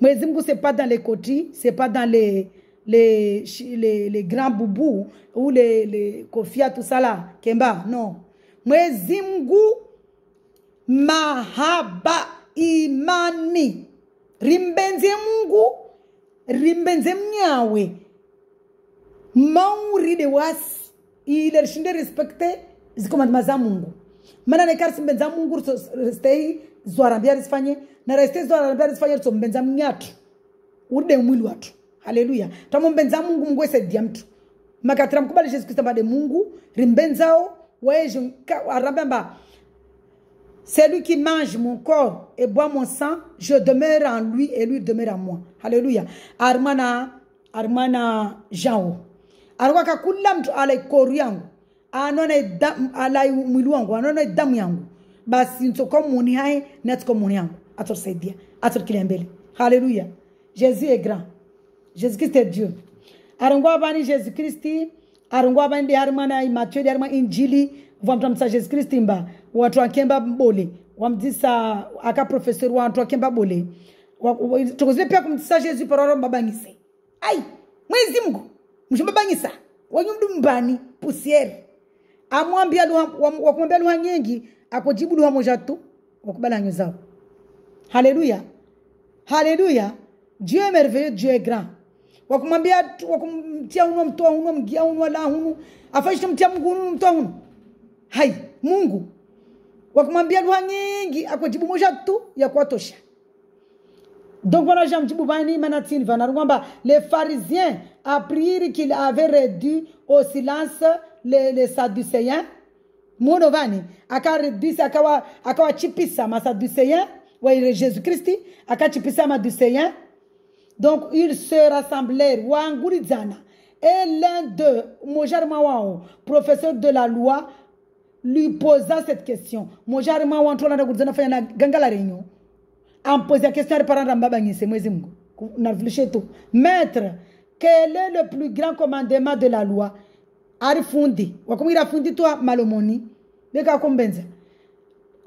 Mwezi Mungu c'est pas dans les cotis, c'est pas dans les grands boubous ou les kofia tout ça là kemba, non. Mwezi Mungu mahaba imani rimbenze Mungu rimbenze mnyawe mauri de was ile shinde respecte zikomandema za Mungu mana ne karsi mbenza Mungu restei zwarambia risfanye na restei zwarambia risfanye so mbenza mnyatu ude mwili watu. Haleluya. Tamombenza Mungu Mungu esedia mtu. Makatira mkubali Yesu Kristo bade Mungu rimbenzao weje arabamba. Celui qui mange mon corps et boit mon sang, je demeure en lui et lui demeure en moi. Haleluya. Armana Jean. Arwa kakula mtu ale kori yangu. Anone alai mwili wangu, anone damu yangu. Basi ntoko muni hai netko muni yangu. Atorsaidia. Atorkilia mbele. Haleluya. Jésus est grand. Jésus-Christ est Dieu. Arungwa bani Jésus-Christ, arungwa bani de harmana Matthieu de harmana Injili, vamtamsa Jésus-Christ mba, watu wakemba bole, wamdisa aka professeur watu wakemba bole. Tukozile pia kumtisa Jésus paroro mbabangise. Ai, mwezi Mungu, mshambabangisa. Wanyumdu mbani poussière. Amwambia wakumwambia lugha nyingi, akojibu lugha moja tu, wakubala nyozao. Haleluya. Haleluya. Dieu est merveilleux, Dieu est grand. Wakumwambia wakumtia uno mtoa uno mgia uno la uno afaishi mtia Mungu uno mtoa uno. Hai, Mungu. Wakumwambia lugha nyingi akojibu moja tu ya kuatosha. Donc voilà, j'amjibu bani manatini vanarungamba les pharisiens apprirent qu'il avait réduit au silence les sadducéens. Mono vani aka réduit akawa chipisa ma sadducéens wa Jésus Christ aka chipisa ma sadducéens. Donc ils se rassemblèrent et l'un d'eux, Mojar Mawao, professeur de la loi, lui posa cette question. Mojar Mawao en posant la question Maître, quel est le plus grand commandement de la loi? Arifundi. Wakumira fundi toi malomoni. Beka kombenza.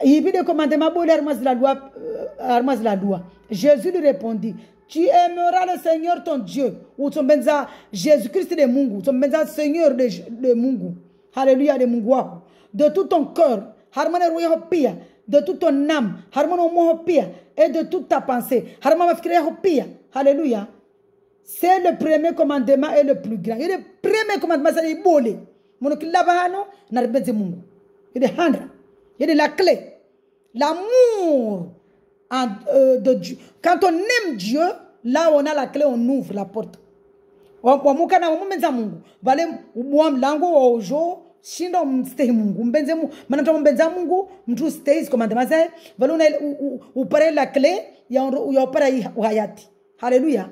Il vit le commandement de la loi. Jésus lui répondit. Tu aimeras le Seigneur ton Dieu. Ou ton benza Jésus-Christ de Mungu. Ton benza Seigneur de Mungu. Alléluia de Mungu. De tout ton cœur. Harmane roya pia. De toute ton âme. Harmane mo pia. Et de toute ta pensée. Harmane fikira pia. Alléluia. C'est le premier commandement et le plus grand. Et le premier commandement c'est le bolé. Monokilabano na rebeze Mungu. Il est handra. Il est la clé. L'amour de Dieu. Quand on aime Dieu, là on a la clé, on ouvre la porte. Wamukana wamumenza Mungu. Vale ubuam lango ojo shindo mstay Mungu. Mbenze Mungu. Manatoa mbenza Mungu, mtu stays commandement zake. Vale una upare la clé ya upara hayati. Haleluya.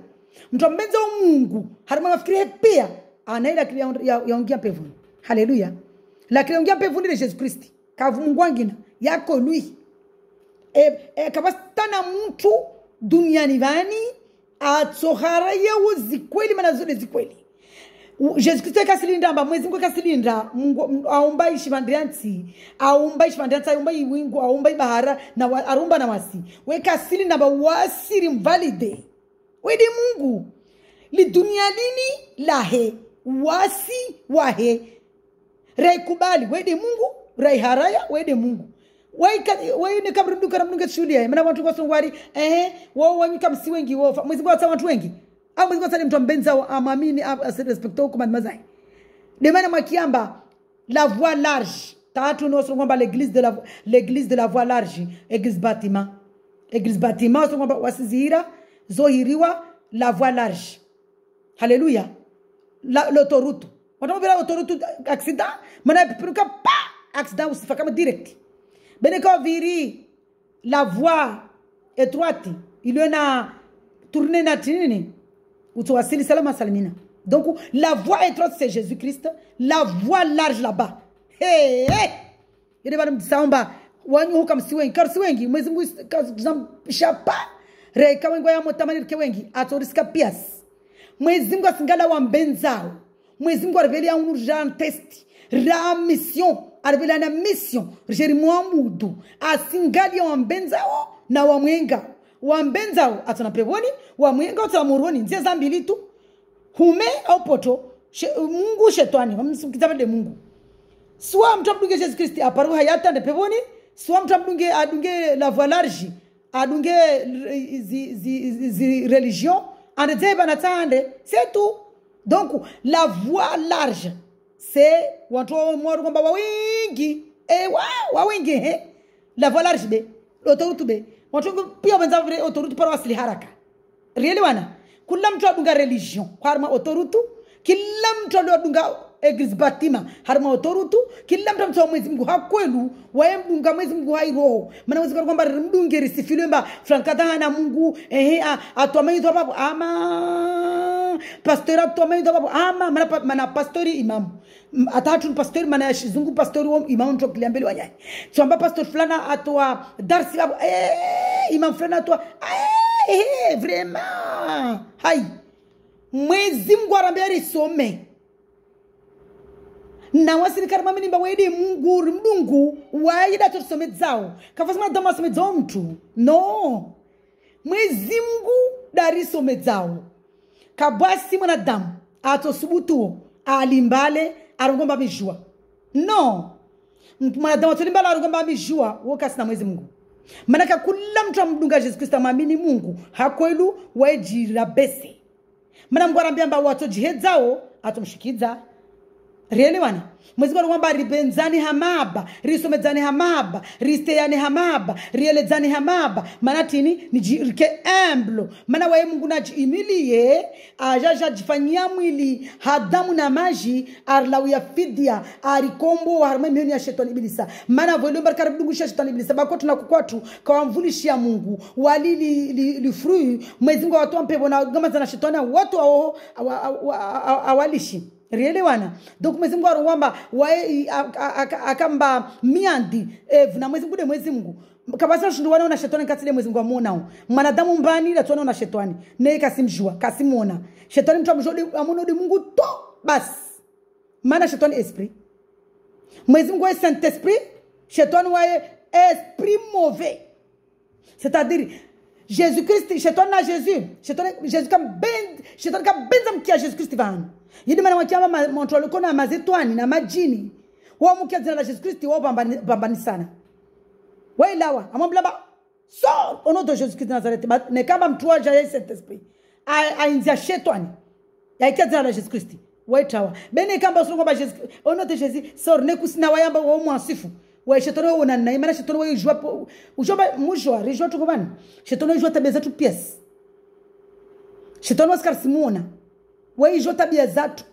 Mtu mbenza Mungu. Harima nafikiria pia anaenda clé ya ongia pevuni. Haleluya. La clé ongia pevuni de Jésus Christ. Kavu Mungu wangina yako lui. Kabastana mtu duniani vani atsohara yewo zikweli mana zile zikweli Jesus Kristo kasilinda amba mwezi Mungu kasilinda aumba ishivandriansi aumba iwingu aumba ibahara na arumba na wasi we kasilinda amba wasiri mvalide we di Mungu li dunia lini lahe wasi wahe rai kubali we di Mungu rai haraya we di Mungu we ni kabrudu karamnunga shulia mana watu kwa songwari wao wanyika msi wengi wao mwezi Mungu ata watu wengi au mwezi kwa mtu mbenza amamini respecto huko mazai de maana makiamba la voie large tatu no ngomba l'église de la voie large église bâtiment so ngomba wasizira zohiriwa la voie large haleluya l'autoroute watu bila autoroute accident maana piruka pa accident usifaka kama direct beneka viri la voie étroite il y en a tourner na tinini utowasili salama salimina. Donc la voie étroite c'est Jésus-Christ, la voie large là-bas. Hey hey. Ile bana msaomba wanyu huka msiwengi, karsi wengi, mwezi Mungu shapa. Reka wengi ya motamani ke wengi, atoriska pias. Mwezi Mungu asingala wa mbenzao. Mwezi Mungu arveli ya urgent test. Ra mission, arveli na mission. Jeri muamudu, asingali wa mbenzao na wa mwenga. Wambenzao atana pevoni wa mwenga atana muroni nzie zambili tu hume au poto Mungu shetani wamsikiza de Mungu swa mtu abdunge Jesus Christ aparu hayata de pevoni swa mtu abdunge adunge la voie large adunge zi religion ande zeba na tande c'est tout. Donc la voie large c'est watu mwaru kwamba wawingi wawingi la voie large be autoroute be watu pia wenza vile autoroute para wasili haraka really wana kila mtu adunga religion harma autoroute kila mtu adunga église bâtiment harma autoroute kila mtu wa mwezi Mungu hakwelu wae mdunga mwezi Mungu hai roho maana mwezi kwamba mdunge risifilwe mba frankata na Mungu atomeidho babu ama pastor atomeidho babu ama maana pastori imam atatu pastor maana shizungu pastori wa imam to kliambeli wanyai chamba pastor fulana atwa darsi babu imam fulana atwa vraiment hai mwezi Mungu arambia risome na wasiri karama minimba wede Mungu mdungu waida tusome zao kafasema dama some zao mtu no mwezi Mungu dariso mezao kabasi mwanadamu atosubutu alimbale arongomba bijua no mwanadamu atolimbale arongomba bijua wokasi na mwezi Mungu manaka kula mtu mdunga Jesus Kristo maamini Mungu hakwelu wajira bese mana Mungu arambia mba watu jihedzao atomshikiza really wana mwezi kwamba ribenzani hamaba risomezani hamaba risteyani hamaba rielezani hamaba maana tini ni jirike amblo maana wae Mungu najiimilie ajaja jifanyia mwili hadamu na maji arlawia fidia arikombo harma mioni ya shetani ibilisa maana vole baraka rubungusha shetani ibilisa bako tunakukwatu kwa mvulishia Mungu wali li frui mwezi Mungu watu ampepo na gama za shetani watu awalishi really wana donc mwezi Mungu arongwamba wae akamba miandi na mwezi Mungu de mwezi Mungu kabasa shindu wana na shetani katile mwezi Mungu amonao mwanadamu mbani la tuona na shetani ne kasimjua kasimuona shetani mtu amjode amono de Mungu to bas maana shetani esprit mwezi Mungu est Saint Esprit shetani wae esprit mauvais c'est-à-dire Jésus-Christ shetani na Jésus comme ben shetani comme benzam kia Jésus-Christ van yidi mana wakiamba montole kona mazetwani na majini wa mkia zina la Jesus Christ wa bambani sana wailawa amamblaba so ono de Jesus Christ Nazareth ne kamba mtua ja Saint Esprit ainzia shetwani ya ikia zina la Jesus Christ waitawa bene kamba songo ba Jesus ono de Jesus sor ne kusina wayamba wa mwasifu wa shetani wona na imana shetani wa ujwa ujoba mujwa rijwa tukubani shetani ujwa tabeza tu pièce shetani waskar simona wei jo tabia zatu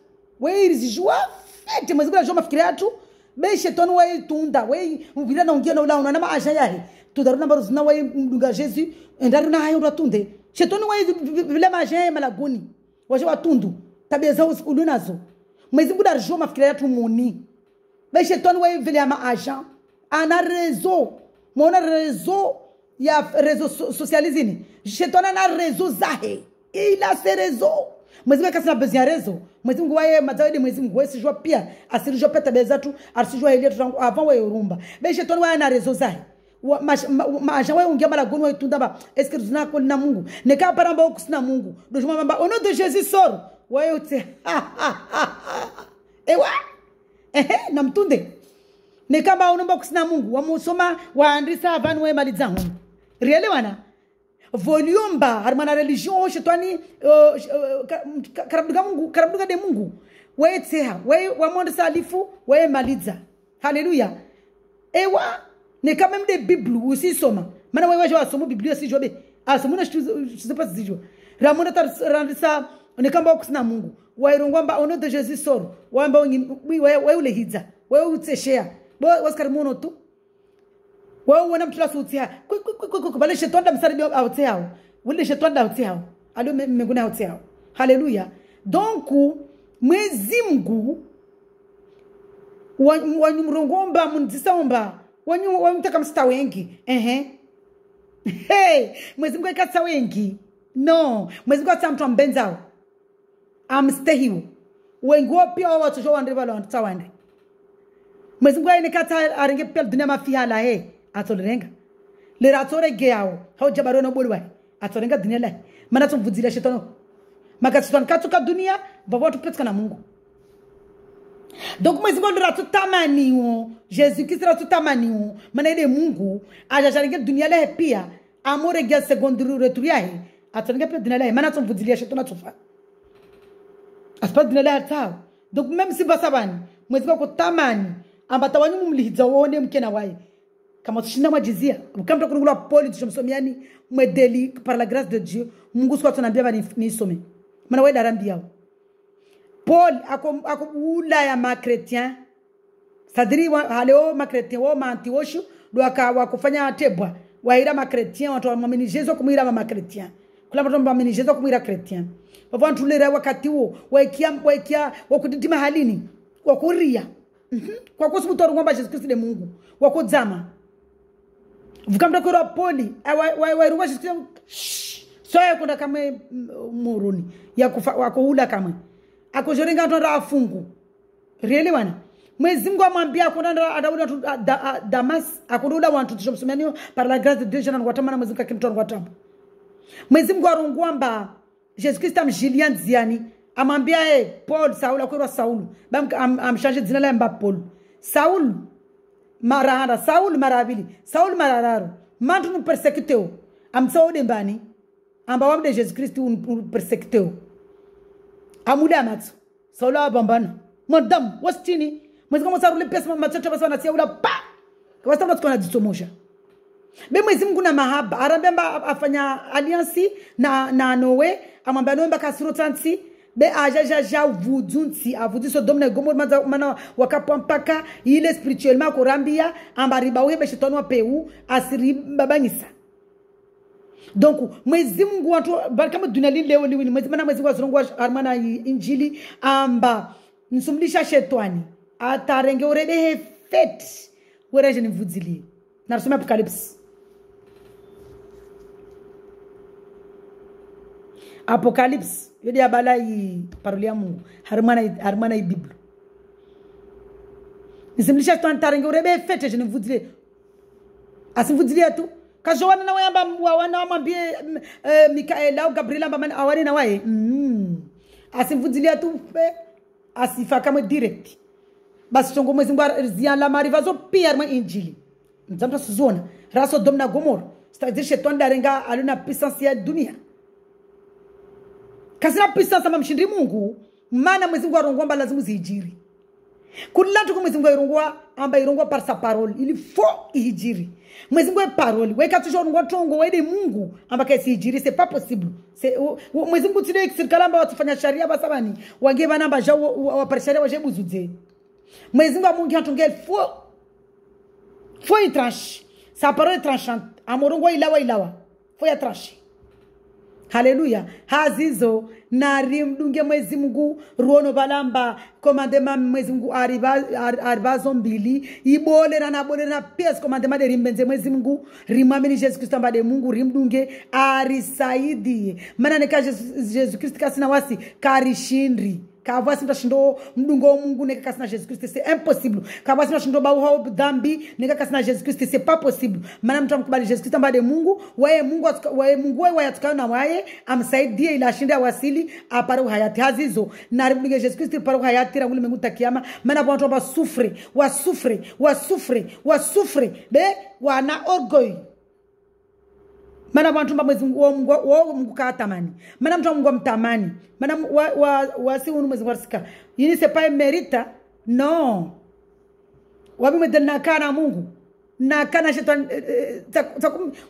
wei rizijua fete mwezi bila jo mafikira yatu be shetani wei tunda wei vile na ungia na ula na maasha yahe tudaruna baruzi na wei mdunga Jesus endaru na hayo ratunde shetani wei vile maasha yahe malaguni waje watundu tabia zao ulunazo mwezi bila jo mafikira yatu muni be shetani wei vile ya maasha ana rezo mona rezo ya rezo socializini shetani na rezo zahe ila se rezo Mwezi Mungu kasina besoin rezo. Mwezi Mungu wae mazawedi mwezi Mungu wae sijua pia. Asirijua pia tabia zatu. Asijua elia tutangu avant wae urumba. Be shetani wae na rezo zae. Maja wae ungia malagoni wae tundaba. Eske tuzina kuli na Mungu. Neka paramba ukusina Mungu. Dojuma mamba. Au nom de Jésus sort. Wae ute. Ewa. Na mtunde. Nekamba unomba kusina Mungu. Wamusoma waandisa avanu wae maliza hunu. Riele wana. Voliomba harmana religion shetani karabuga de Mungu wewe tseha wewe wamonda salifu wewe maliza haleluya ewa ne kama mde bible usisoma maana wewe wasoma biblia si jobe asomuna shizupa zijwa ramona tarandisa ne kamba kusina Mungu wairongwamba ono de Jesus soro wamba wewe ule hiza wewe utseshea waskari mono tu wewe wana mtula sutia bale shetani msaribi auti hao wale shetani auti hao alo menguna auti hao haleluya donc mwezi Mungu wanyumrongomba mundisaomba wanyumtaka msta wengi hey mwezi Mungu ikatsa wengi no mwezi Mungu atsa mtu ambenzao amstehiwo wengi pia watu jo wandri balo ntawande mwezi Mungu inikata arenge pel dunia mafiala he atolenga le ratore geao hao jabarona bolwa atolenga dunia la maana tumvuzila shetani makatsutan katuka dunia baba tupetka na Mungu donc mwezi Mungu ratu tamaniwo Jésus Christ ratu tamaniwo maana ile Mungu ajajaringa dunia la pia amore gya secondaire retour yae atolenga pe dunia la maana tumvuzila shetani tufa aspa dunia la tao donc même si basabani mwezi Mungu tamani ambata wanyu mumlihiza wone mkena wae kama tushina majizia kama tukungula poli tushomsomiani medeli par la grâce de Dieu Mungu siko tunambia bani nisome maana wewe darambia Paul akobula ya ma chrétien sadiri haleo ma chrétien wa manti woshu do akafanya tebwa waira ma chrétien watu waamini Yesu kumira ma chrétien kula watu waamini Yesu kumira chrétien bavana tulera wakati huo waikia wakuditima halini wakuria kwa kusubutora ngomba Yesu Kristo de Mungu wakodzama vukamda kwa poli wairungwa Yesu soya kunda kama muruni ya wakoula kama akojorenga ndo afungu really wana mwezi Mungu amwambia akunda adaula Damas akunda wantu tushomsomani par la grâce de Dieu jana ngwatamana mwezi Mungu akimtoa ngwatambo mwezi Mungu arungwamba Yesu Kristo amjilian ziani amwambia Paul Saul akwirwa Saul amshanje jina la mba Paul Saul marahara Saul marabili Saul marararo mantu no persecuteur amsaode mbani amba wamde Jesus Christ un persecuteur amula matsu Saul abambana madam wastini mwezi kama sarule pesa machocho basa na tia ula pa kwa sababu tukona jitomosha be mwezi Mungu na mahaba arambemba afanya alliance na Noe amwambia Noe mbaka sirotansi be ajaja vudunti avudiso domne gomo mana wakapo mpaka ile spirituellement korambia ambariba webe shetani wa peu asiri babanyisa donc mwezi Mungu watu kama dunia leo mwezi mana mwezi wa zrongo armana injili amba nsumlisha shetani atarenge urede fet wereje ni vudili na rusoma apocalypse yodi abala yi parole ya Mungu harmana yi Bible nisimlisha tantarenge urebe fete je ne vous dire asivudile tu kajowana na wayamba wana amwambie Mikaela au Gabriela mbamani awani na wae asivudile tu asifa kama direct basi chongo mwezi Mungu zia la marivazo pia ma injili nzamta suzona raso domna gomor c'est-à-dire shetani darenga aluna puissance ya dunia kasina puissance mamshindi Mungu maana mwezi Mungu arongomba lazima zihijiri kulatu mwezi Mungu irongwa amba irongwa par sa parole il faut ihijiri mwezi Mungu parole weka toujours ngwa tongo wede Mungu amba kasi hijiri c'est pas possible c'est mwezi Mungu tile sirkalamba watufanya sharia basabani wange bana baja wa parisharia waje buzuze mwezi Mungu hatunge faut y tranche sa parole tranchante amorongo ilawa faut y tranche Haleluya. Hazizo na rimdunge mwezi Mungu ruono balamba komandema mwezi Mungu aribazo mbili ibole na pes komandema de rimbenze mwezi Mungu rimamini Jesus Kristo mbade Mungu rimdunge arisaidie maana neka Jesus Kristo kasina wasi karishindri kavasi mtashindo mdungo Mungu neka kasina Jesus Kristo c'est impossible kavasi mtashindo bawo dhambi neka kasina Jesus Kristo c'est pas possible maana mtu amkubali Jesus Kristo mbade Mungu wae Mungu wae yatukana na wae amsaidie ila ashinda wasili apare hayati hazizo na rimdunge Jesus Kristo pare hayati ranguli Mungu takiama maana watu wasufre be wana orgueil mana bantu mwezi Mungu katamani mana mtu Mungu mtamani mana wasi unu mwezi warsika yini c'est pas mérite non wabi medena kana Mungu na kana shetani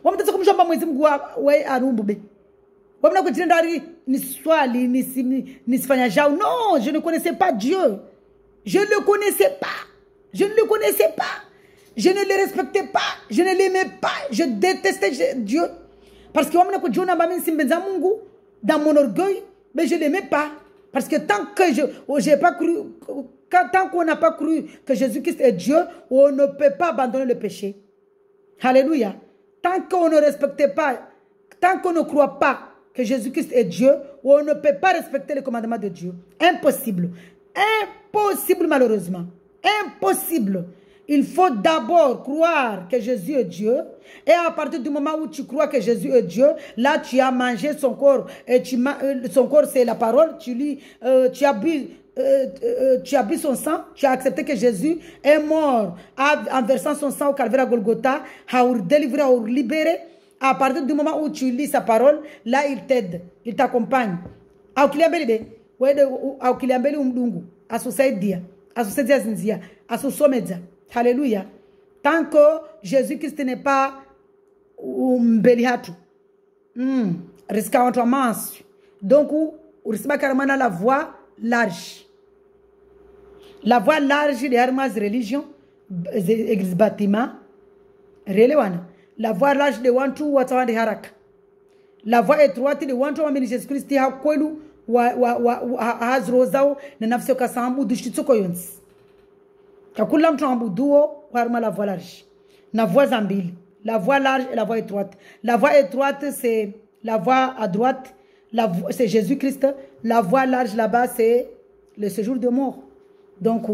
wamtaka kumshamba mwezi Mungu wa arumbu be wamna kujindari ni swali nisifanya jao non je ne connaissais pas Dieu je ne le connaissais pas je ne le respectais pas je ne l'aimais pas je détestais Dieu. Parce que dans mon orgueil, mais je ne l'aimais pas. Parce que tant que j'ai pas cru, tant qu'on n'a pas cru que Jésus-Christ est Dieu, on ne peut pas abandonner le péché. Alléluia. Tant qu'on ne respecte pas, tant qu'on ne croit pas que Jésus-Christ est Dieu, on ne peut pas respecter les commandements de Dieu. Impossible. Impossible malheureusement. Impossible. Il faut d'abord croire que Jésus est Dieu. Et à partir du moment où tu crois que Jésus est Dieu, là tu as mangé son corps. Et son corps c'est la parole. Tu as bu son sang. Tu as accepté que Jésus est mort en versant son sang au calvaire à Golgotha. À délivrer, à libérer. À partir du moment où tu lis sa parole, là il t'aide. Il t'accompagne. Alléluia. Tant que Jésus-Christ n'est pas mbeliatu. Risque entre manche. Donc, on risque carrément la voie large. La voie large des armes religion, église bâtiment, relewana. La voie large de wantu watawa de haraka. La voie étroite de wantu wa Jésus Christ ha kwelu wa hazrozao na nafsi okasambu dushitsoko yonsi. Kakula mtu ambuduo warma la voie large. Na voie zambili. La voie large et la voie étroite. La voie étroite c'est la voie à droite, c'est Jésus-Christ. La voie large là-bas c'est le séjour de mort. Donc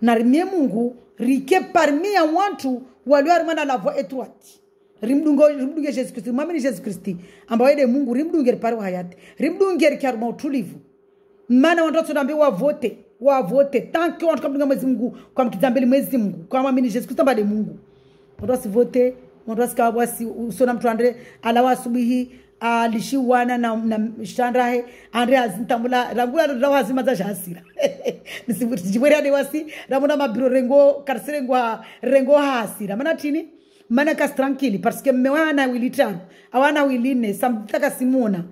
narimie Mungu rike parmi ya wantu walioarma na la voie étroite. Rimdunge Jésus Christ, mamini Jésus Christ. Ambaye de Mungu rimdunge pare hayati. Rimdunge karma utulivu. Mana wantoto nambiwa vote. Wa vote tant que on kamdunga mwezi Mungu kwa mkizambeli mwezi Mungu kwa mamini Jesus Kristo mbade Mungu on doit se voter on doit se kawasi usona mtu andre alawa asubuhi alishiwana na shandrahe andre azintambula rangula rawa azima za hasira nisiburi ade wasi ramona mabiro rengo karsirengwa rengo hasira mana tini mana kas tranquille parce que mewana wilitaru awana wiline samtaka simona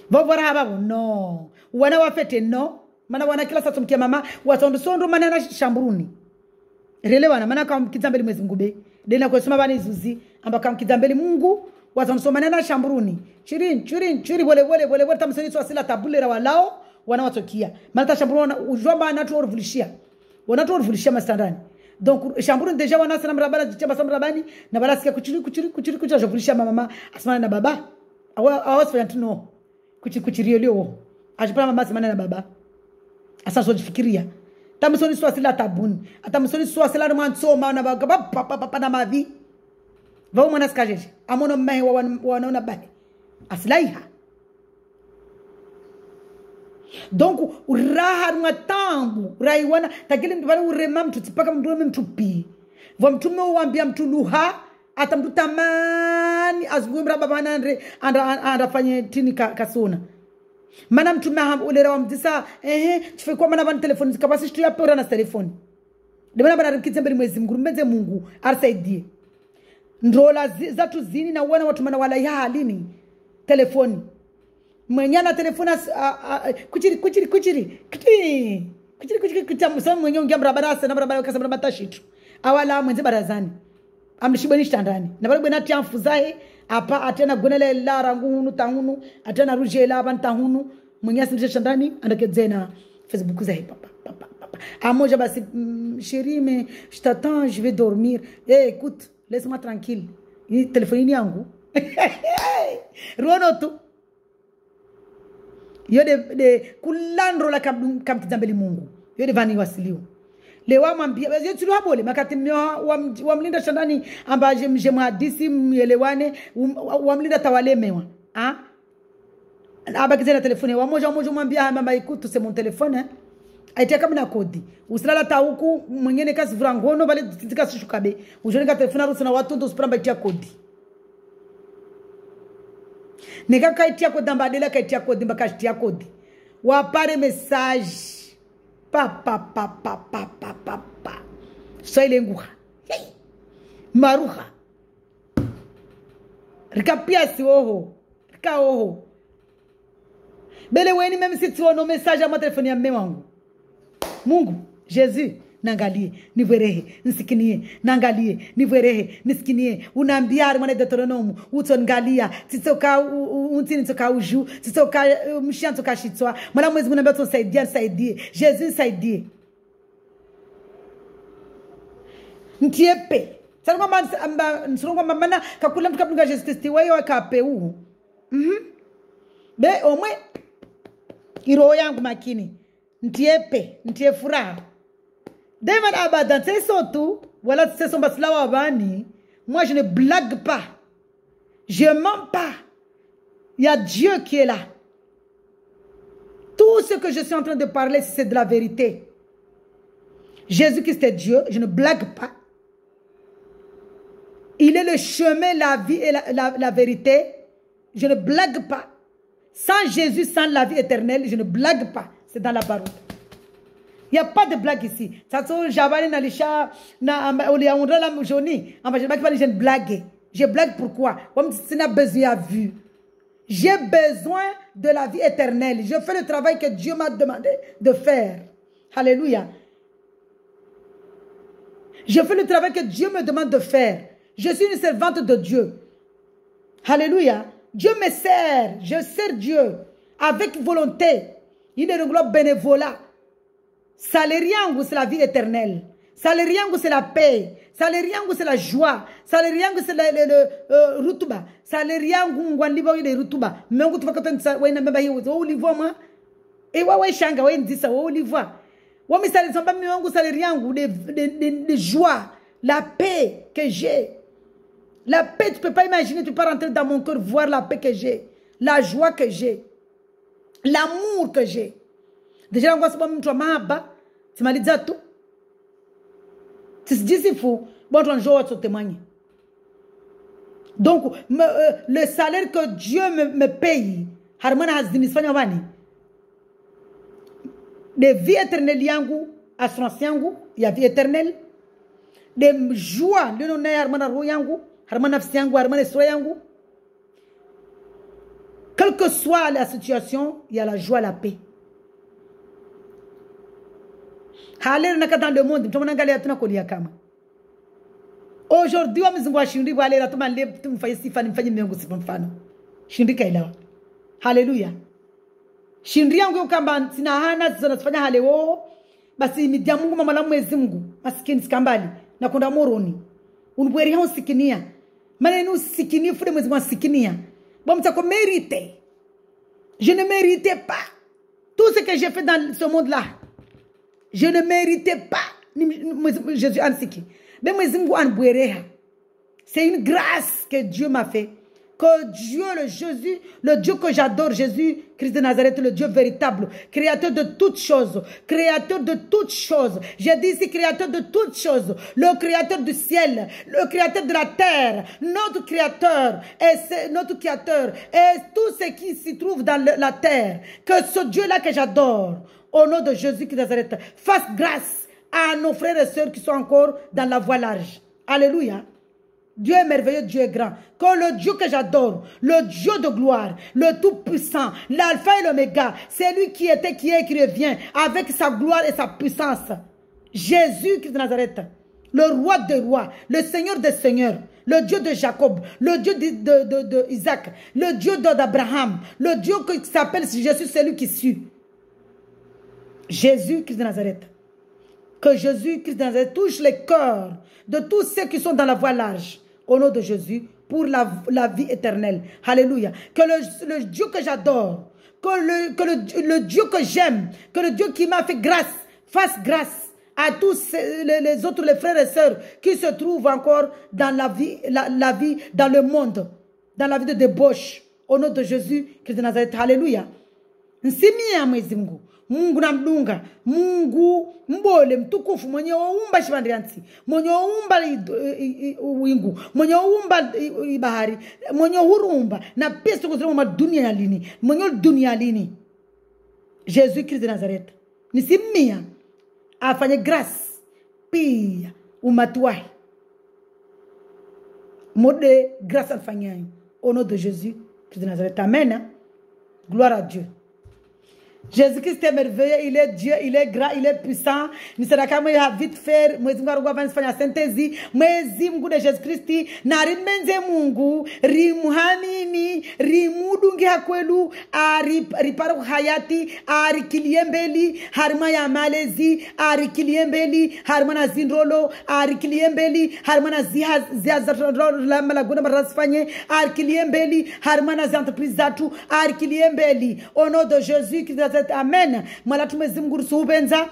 vovora haba no wana wafete no mana wana kila saa tumkia mama watondo sondo mana na shamburuni relewana mana kama kizambeli mwezi Mungu be dena kwa sema bani zuzi amba kama kizambeli Mungu watondo so mana na shamburuni chiri bole tamsoni so asila tabulera walao wana watokia mana ta shamburuna ujomba na tu orvulishia wana tu orvulishia mastandani donc shamburuni deja wana sana mrabana jichamba sana mrabani na bala sikia kuchiri jovulishia mama asmana na baba awasfanya tuno kuchiri leo ajipana mama asmana na baba asa so jifikiria tamsoni swasila tabuni atamsoni swasila mwansoma na papa na mavi vao mwana skajeje amono mmehe wanaona bae aslaiha donc uraha ngatambu raiwana takile mbana urema mtu tipaka mtu pi vao mtume uambia mtu luha atamtu tamani azungumra baba nandre andafanye tini kasona mana mtume ulera wa mtisa chifekwa mana bana telefoni zikabasi shitu ya pora na telefoni demana bana rikizembeli mwezi Mungu arsaidie ndola zatu zini na wana watu mana wala ya halini telefoni mwenyana telefoni kuchiri mwenye ungia mrabarasa na mrabarasa mrabatashitu awala mwenze barazani amshibeni standani na bali bwana tia mfuzae apa atena gonele la rangu tahunu atena rujela ban tahunu mwenyasi mshe standani andakedzena Facebook zae papa amoja basi chérie mais je t'attends je vais dormir écoute laisse-moi tranquille ni telefoni yangu rono tu yode kulandro la kam kizambeli Mungu yode vani wasiliu lewa mwambia yetu habole makati wamlinda shandani ambaje mje mhadisi mwelewane wamlinda tawalemewa abakizena telefoni wamoja mwambia mama ikutu c'est mon téléphone aitia kama na kodi usilala ta huku mwingine kasi vura ngono bale tikasishukabe ujonika telefoni rusu na watu ndo spramba itia kodi neka kaitia kodi mbadela kaitia kodi mbakashtia kodi wapare message pa soile nguha maruha rikapia si oho rika oho bele weni même si tu ono message à ma téléphone ya mme wangu Mungu Jésus nangalie niverehe nsikinie nangalie niverehe nisikinie unaambia mwana Deuteronome utongalia titoka untini toka uju titoka mshia toka shitwa mwana mwezi munambia tusaidie Jésus saidie ntiepe sana kwamba nsongo mama kakula mtu kapinga Jésus testi wewe kape be omwe iro yangu makini ntiepe ntie furaha David abadan c'est surtout voilà c'est son baslawa bani moi je ne blague pas je mens pas il y a Dieu qui est là tout ce que je suis en train de parler c'est de la vérité Jésus-Christ est Dieu je ne blague pas il est le chemin la vie et la vérité je ne blague pas sans Jésus sans la vie éternelle je ne blague pas c'est dans la parole. Il n'y a pas de blague ici. Ça se j'avais na lisha na oliaundra la mjoni. Amba je pas les jeunes blaguer. Je blague pourquoi? Comme si n'a besoin de vue. J'ai besoin de la vie éternelle. Je fais le travail que Dieu m'a demandé de faire. Alléluia. Je fais le travail que Dieu me demande de faire. Je suis une servante de Dieu. Alléluia. Dieu me sert. Je sers Dieu avec volonté. Il est englobe bénévolat. Salériangu, c'est la vie éternelle. Salériangu, c'est la paix. Salériangu, c'est la joie. Salériangu, c'est le rutuba. Salériangu, ngwandiba ile rutuba. Mungu tupakata wena mbeba hiyo. Wo ulivwa ma. E wa shanga wa ndisa wo ulivwa. Wa misali samba mungu salériangu de joie, la paix que j'ai. La paix, tu peux pas imaginer, tu peux pas rentrer dans mon cœur voir la paix que j'ai, la joie que j'ai. L'amour que j'ai. Déjà, on va se battre mahaba. Tu m'as dit ça tout. Tu te dis c'est fou. Bon, tu as un témoigner. Donc, le salaire que Dieu me paye, harmana hasdini sfanya wani. De vie éternelle yangu, assurance yangu, il y a vie éternelle. De joie, le nom harmana ro yangu, harmana nafsi yangu, harmana soi yangu. Quelle que soit la situation, il y a la joie, la paix. Dans le monde, aujourd'hui, Hallelujah. Shindri yangu kamba sina hana zinafanya haleo basi midia Mungu mama la mwezi Mungu maskini sikambali na kunda moroni unbweri hao sikinia maneno sikini fude mwezi mwa sikinia bon ko mériter je ne méritais pas tout ce que j'ai fait dans ce monde là je ne méritais pas Jésus ansiki ben mwezi Mungu anbwereha c'est une grâce que Dieu m'a fait. Que Dieu, le Jésus, le Dieu que j'adore, Jésus, Christ de Nazareth, le Dieu véritable, créateur de toutes choses, créateur de toutes choses. J'ai dit ici créateur de toutes choses, le créateur du ciel, le créateur de la terre, notre créateur et tout ce qui s'y trouve dans la terre. Que ce Dieu-là que j'adore, au nom de Jésus Christ de Nazareth, fasse grâce à nos frères et sœurs qui sont encore dans la voie large. Alléluia. Dieu est merveilleux, Dieu est grand. Que le Dieu que j'adore, le Dieu de gloire, le Tout-Puissant, l'Alpha et l'Oméga, c'est lui qui était, qui est, qui revient, avec sa gloire et sa puissance. Jésus Christ de Nazareth, le roi des rois, le Seigneur des seigneurs, le Dieu de Jacob, le Dieu de Isaac, le Dieu d'Abraham, le Dieu qui s'appelle Jésus, celui qui suit. Jésus-Christ de Nazareth. Que Jésus-Christ de Nazareth touche les cœurs de tous ceux qui sont dans la voie large. Au nom de Jésus, pour la vie éternelle. Alléluia. Que le Dieu que j'adore, que le Dieu que j'aime, que le Dieu qui m'a fait grâce, fasse grâce à tous les autres, les frères et sœurs qui se trouvent encore dans la vie, dans le monde, dans la vie de débauche. Au nom de Jésus, Christ de Nazareth. Alléluia. Nsimia Mwenyezi Mungu. Mungu namdunga. Mungu mbole mtukufu mwenye waumba shivandriansi. Mwenye waumba wingu. Mwenye waumba bahari. Mwenye hurumba. Na pia tukuzirema madunia ya lini. Mwenye dunia lini. Jésus Christ de Nazareth. Nisimia. Afanye grâce. Pia umatuai. Mode grâce alfanyayo. Au nom de Jésus Christ de Nazareth. Amen. Gloire à Dieu. Jésus-Christ est merveilleux, il est Dieu, il est grand, il est puissant. Ni sadaka mwe ya vite faire, mwezi mungu arugwa vani fanya sentezi, mwezi mungu de Jésus-Christ, na rimenze mungu, rimuhamini, rimudungi hakwelu, riparu hayati, kiliembeli, harma ya malezi, kiliembeli, harma na zinrolo, kiliembeli, harma na la malaguna marasfanye, kiliembeli, harma na entreprise zatu, kiliembeli. Au nom de Jésus qui amen. Mala tumezi mungu rusubenza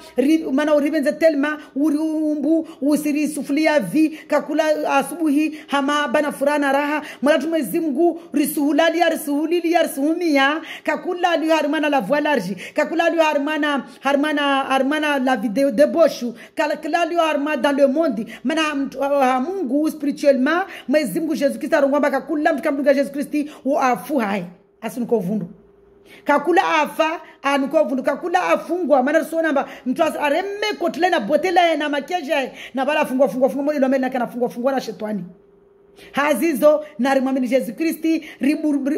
mana uribenza telma uriumbu usiri sufulia vi kakula asubuhi hama bana furana raha. Mala tumezi mungu risuhulali ya risuhumia kakula li harmana la voie large kakula li harmana la vidéo de boshu kakula li harmana dans le monde mana mungu spirituellement mwezi mungu Jésus Christ arongwamba kakula mtukamduga Jésus Christ u afu hai asinuko vundu kakula afa anuko kakula afungwa maana sonamba mtu aremme kotile na botela na makiaje na bala fungwa mwili lomeli na kana fungwa na shetani hazizo na rimwamini Jésus Christ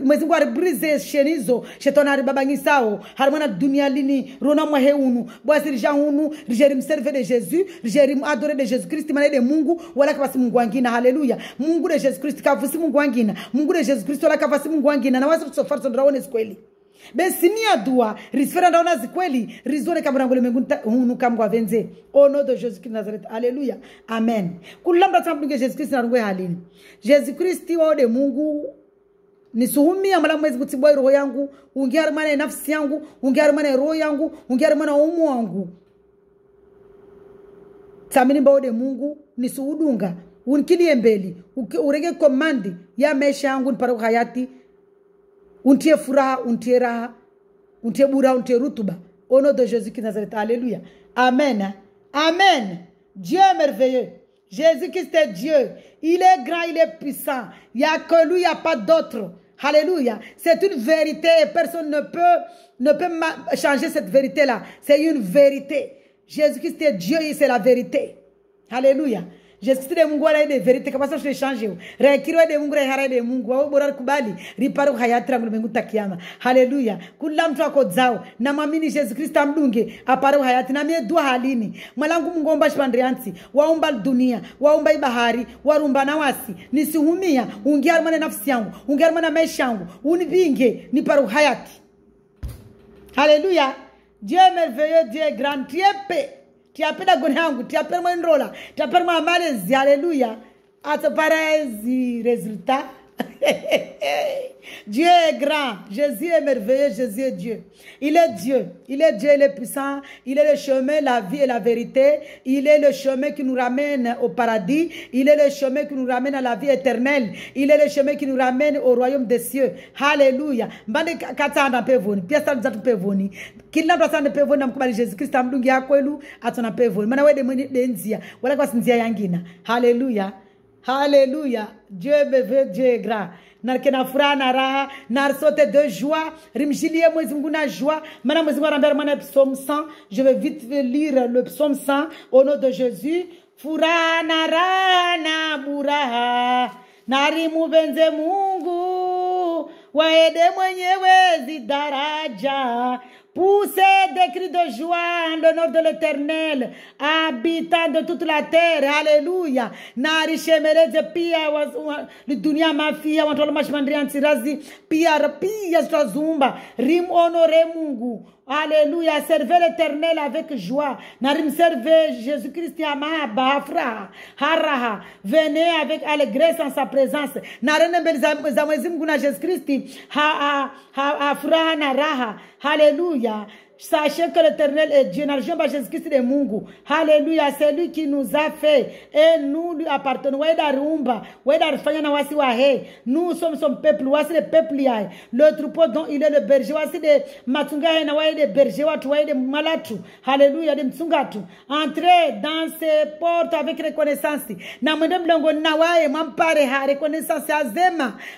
mwezi ngwa ribrize shenizo shetani aribabangisao harmana dunia lini rona mwaheunu bwasi rijahunu rijerim serve de Jésus rijerim adore de Jésus Christ maana de Mungu wala kabasi Mungu wangina. Haleluya. Mungu de Jésus Christ kavusi Mungu wangina. Mungu de Jésus Christ wala kabasi Mungu wangina na wazo sofarso ndaone kweli. Besinia dua risfera ndaona zikweli rizone kabrango mengu hunu kamgwa venze. Au nom de Jésus Christ Nazareth. Alléluia. Amen. Kulamba tambunge Jésus Christ na rungwe halini. Jésus Christ wa de Mungu nisuhumia mala mwezi kutibwa roho yangu, ungiara mana nafsi yangu, ungiara mana roho yangu, ungiara mana umu wangu. Tamini mbao de Mungu nisuhudunga, unkili mbeli, urege komandi ya maisha yangu niparo hayati. Untie furaha, untie raha, untie bura, untie rutuba. Au nom de Jésus qui Nazareth. Alléluia. Amen. Amen. Dieu est merveilleux. Jésus-Christ est Dieu. Il est grand, il est puissant. Il n'y a que lui, il n'y a pas d'autre. Alléluia. C'est une vérité et personne ne peut changer cette vérité-là. C'est une vérité. Jésus-Christ est Dieu et c'est la vérité. Alléluia. Jésus de Mungu wala ile verite kama sasa tulishange rekirwa de Mungu rehara de Mungu wao bora kubali riparu hayati rangu Mungu takiama. Haleluya. Kula mtu wako zao na mwamini Yesu Kristo amdunge aparu hayati na mie dua halini mwalangu Mungu omba shpandriansi waomba dunia waomba ibahari warumba na wasi nisihumia ungiar mana nafsi yangu ungiar mana maisha yangu unibinge niparu hayati. Haleluya. Dieu est merveilleux, Dieu est grand, Dieu est paix. Tu as pédagogue yangu, tu as permis ndola, tu as permis amalezi. Alléluia. Ataparazi résultat. Dieu est grand, Jésus est merveilleux, Jésus est Dieu. Il est Dieu, il est puissant, il est le chemin, la vie et la vérité. Il est le chemin qui nous ramène au paradis. Il est le chemin qui nous ramène à la vie éternelle. Il est le chemin qui nous ramène au royaume des cieux. Alléluia. Mbande katanda pevoni, piasta zatu pevoni. Kila mtu asante pevoni na mkubali Jésus Christ amdungi yakwelu atona pevoni. Mana wede mwenye denzia, wala kwa sinzia yangina. Alléluia. Alléluia. Dieu me Dieu est grand. Narkena fura na raha, narsote de joie, rimjilie mwezi mungu na joie. Maintenant mwezi mungu rambert mana psaume 100. Je vais vite lire le psaume 100 au nom de Jésus. Fura na raha na buraha, narimu benze Mungu, waede mwenyewe zidaraja. Poussez des cris de joie en l'honneur de l'Éternel, habitant de toute la terre. Alléluia. Nari shemeleze pia dunia mafia watu mashmandri antirazi pia zumba rim honore Mungu. Alléluia, servez l'Éternel avec joie. Narim servez Jésus-Christ amaba afra haraha. Venez avec allégresse en sa présence. Narene belzamezim guna Jésus-Christ ha afra na raha. Alléluia. Sachez que l'Éternel est Dieu. Jésus-Christ est Mungu. Alléluia. C'est lui qui nous a fait. Et nous lui appartenons. Nous sommes son peuple. Le peuple. Le troupeau dont il est le berger. Les bergers. Alléluia. Entrez dans ces portes avec reconnaissance. Reconnaissance.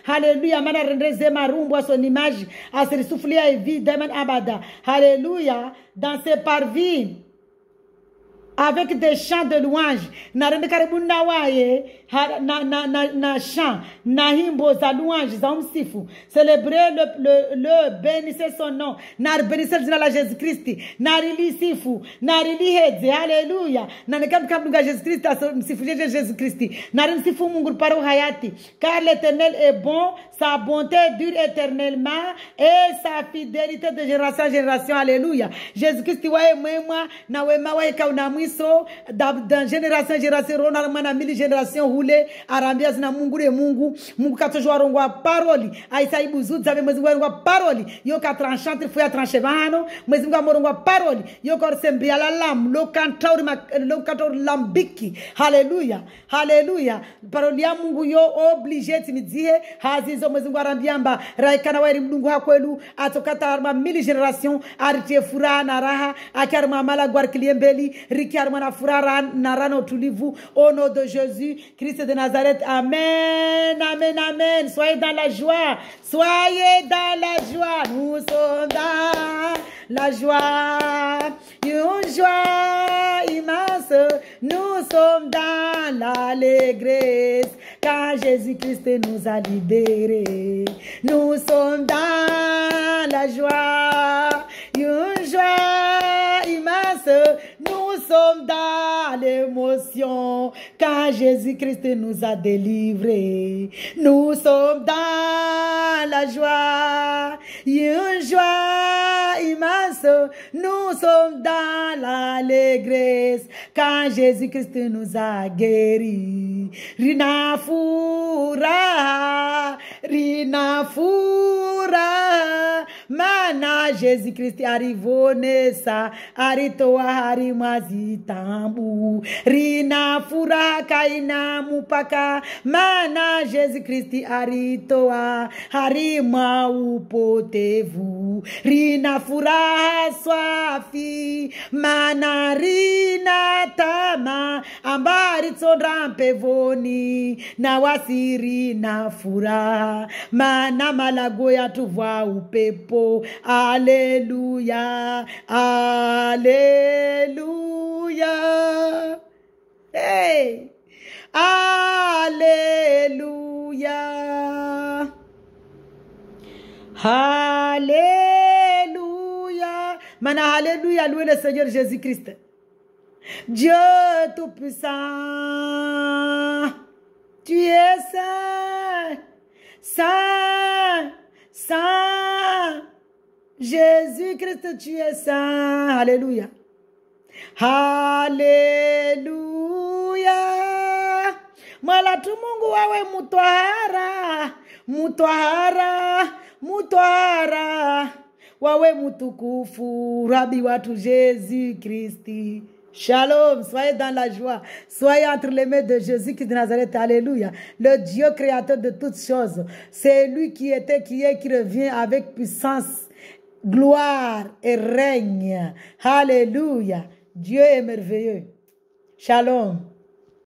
Alléluia. À son image. À se souffler à vie. Abada. Alléluia. Dans ses parvis, avec des chants de louange, na chant, na himbo za louange, za umsifu, célébrer le bénissez son nom, na bénissez le nom de Jésus-Christ, na sifu, na hedze, alléluia, na nekam Jésus-Christ, msifu Jésus-Christ, na sifu Mungu paro hayati, car l'Éternel est bon, sa bonté dure éternellement et sa fidélité de génération en génération, alléluia. Jésus-Christ wae mwema na wema wae kauna mwiso dans génération en génération rona mana mili génération hule arambia zina Mungu re Mungu katojwa rongwa paroli aisa ibuzu zabe mwezi ngwa paroli yo ka tranchante foi a tranchevano mwezi ngwa morongwa paroli yo ko sembia la lam lo cantaur lambiki, alléluia, alléluia. Paroli ya Mungu yo obligé timidie hazizo mwezi ngwa rambiamba raikana wairi mdungu hakwelu atokata arma mili génération aritie fura na raha akarma mala gwar kliembeli rikarma na fura na rano tulivu au nom de Jésus Christ de Nazareth. Amen, amen, amen. Soyez dans la joie, soyez dans la joie. Nous sommes dans la joie, une joie immense. Nous sommes dans l'allégresse quand Jésus-Christ nous a libérés. Nous sommes dans la joie, une joie immense. Nous sommes dans l'émotion quand Jésus-Christ nous a délivrés. Nous sommes dans la joie, une joie immense. Nous sommes dans l'allégresse quand Jésus-Christ nous a guéris. Rina fura, mana Jésus-Christ arrivo nessa, aritoa harimazi tambu. Rina fura kaina mupaka, mana Jésus-Christ aritoa harima upotevu. Rina fura swafi, mana rina tama, ambari tsondrampe voni, na wasiri na fura, mana malago ya tuva upepo. Alléluia, alléluia, hey, alléluia, alléluia. Mana alléluia, louez le Seigneur Jésus-Christ. Dieu tout-puissant, tu es saint, saint, saint. Jésus-Christ, tu es saint. Alléluia. Alléluia. Mwala tu Mungu wawe mutwara, mutwara, mutwara. Wawe mutukufu, Rabbi watu Jésus-Christ. Shalom, soyez dans la joie, soyez entre les mains de Jésus-Christ de Nazareth, alléluia, le Dieu créateur de toutes choses, c'est lui qui était, qui est, qui revient avec puissance, gloire et règne, alléluia, Dieu est merveilleux, shalom.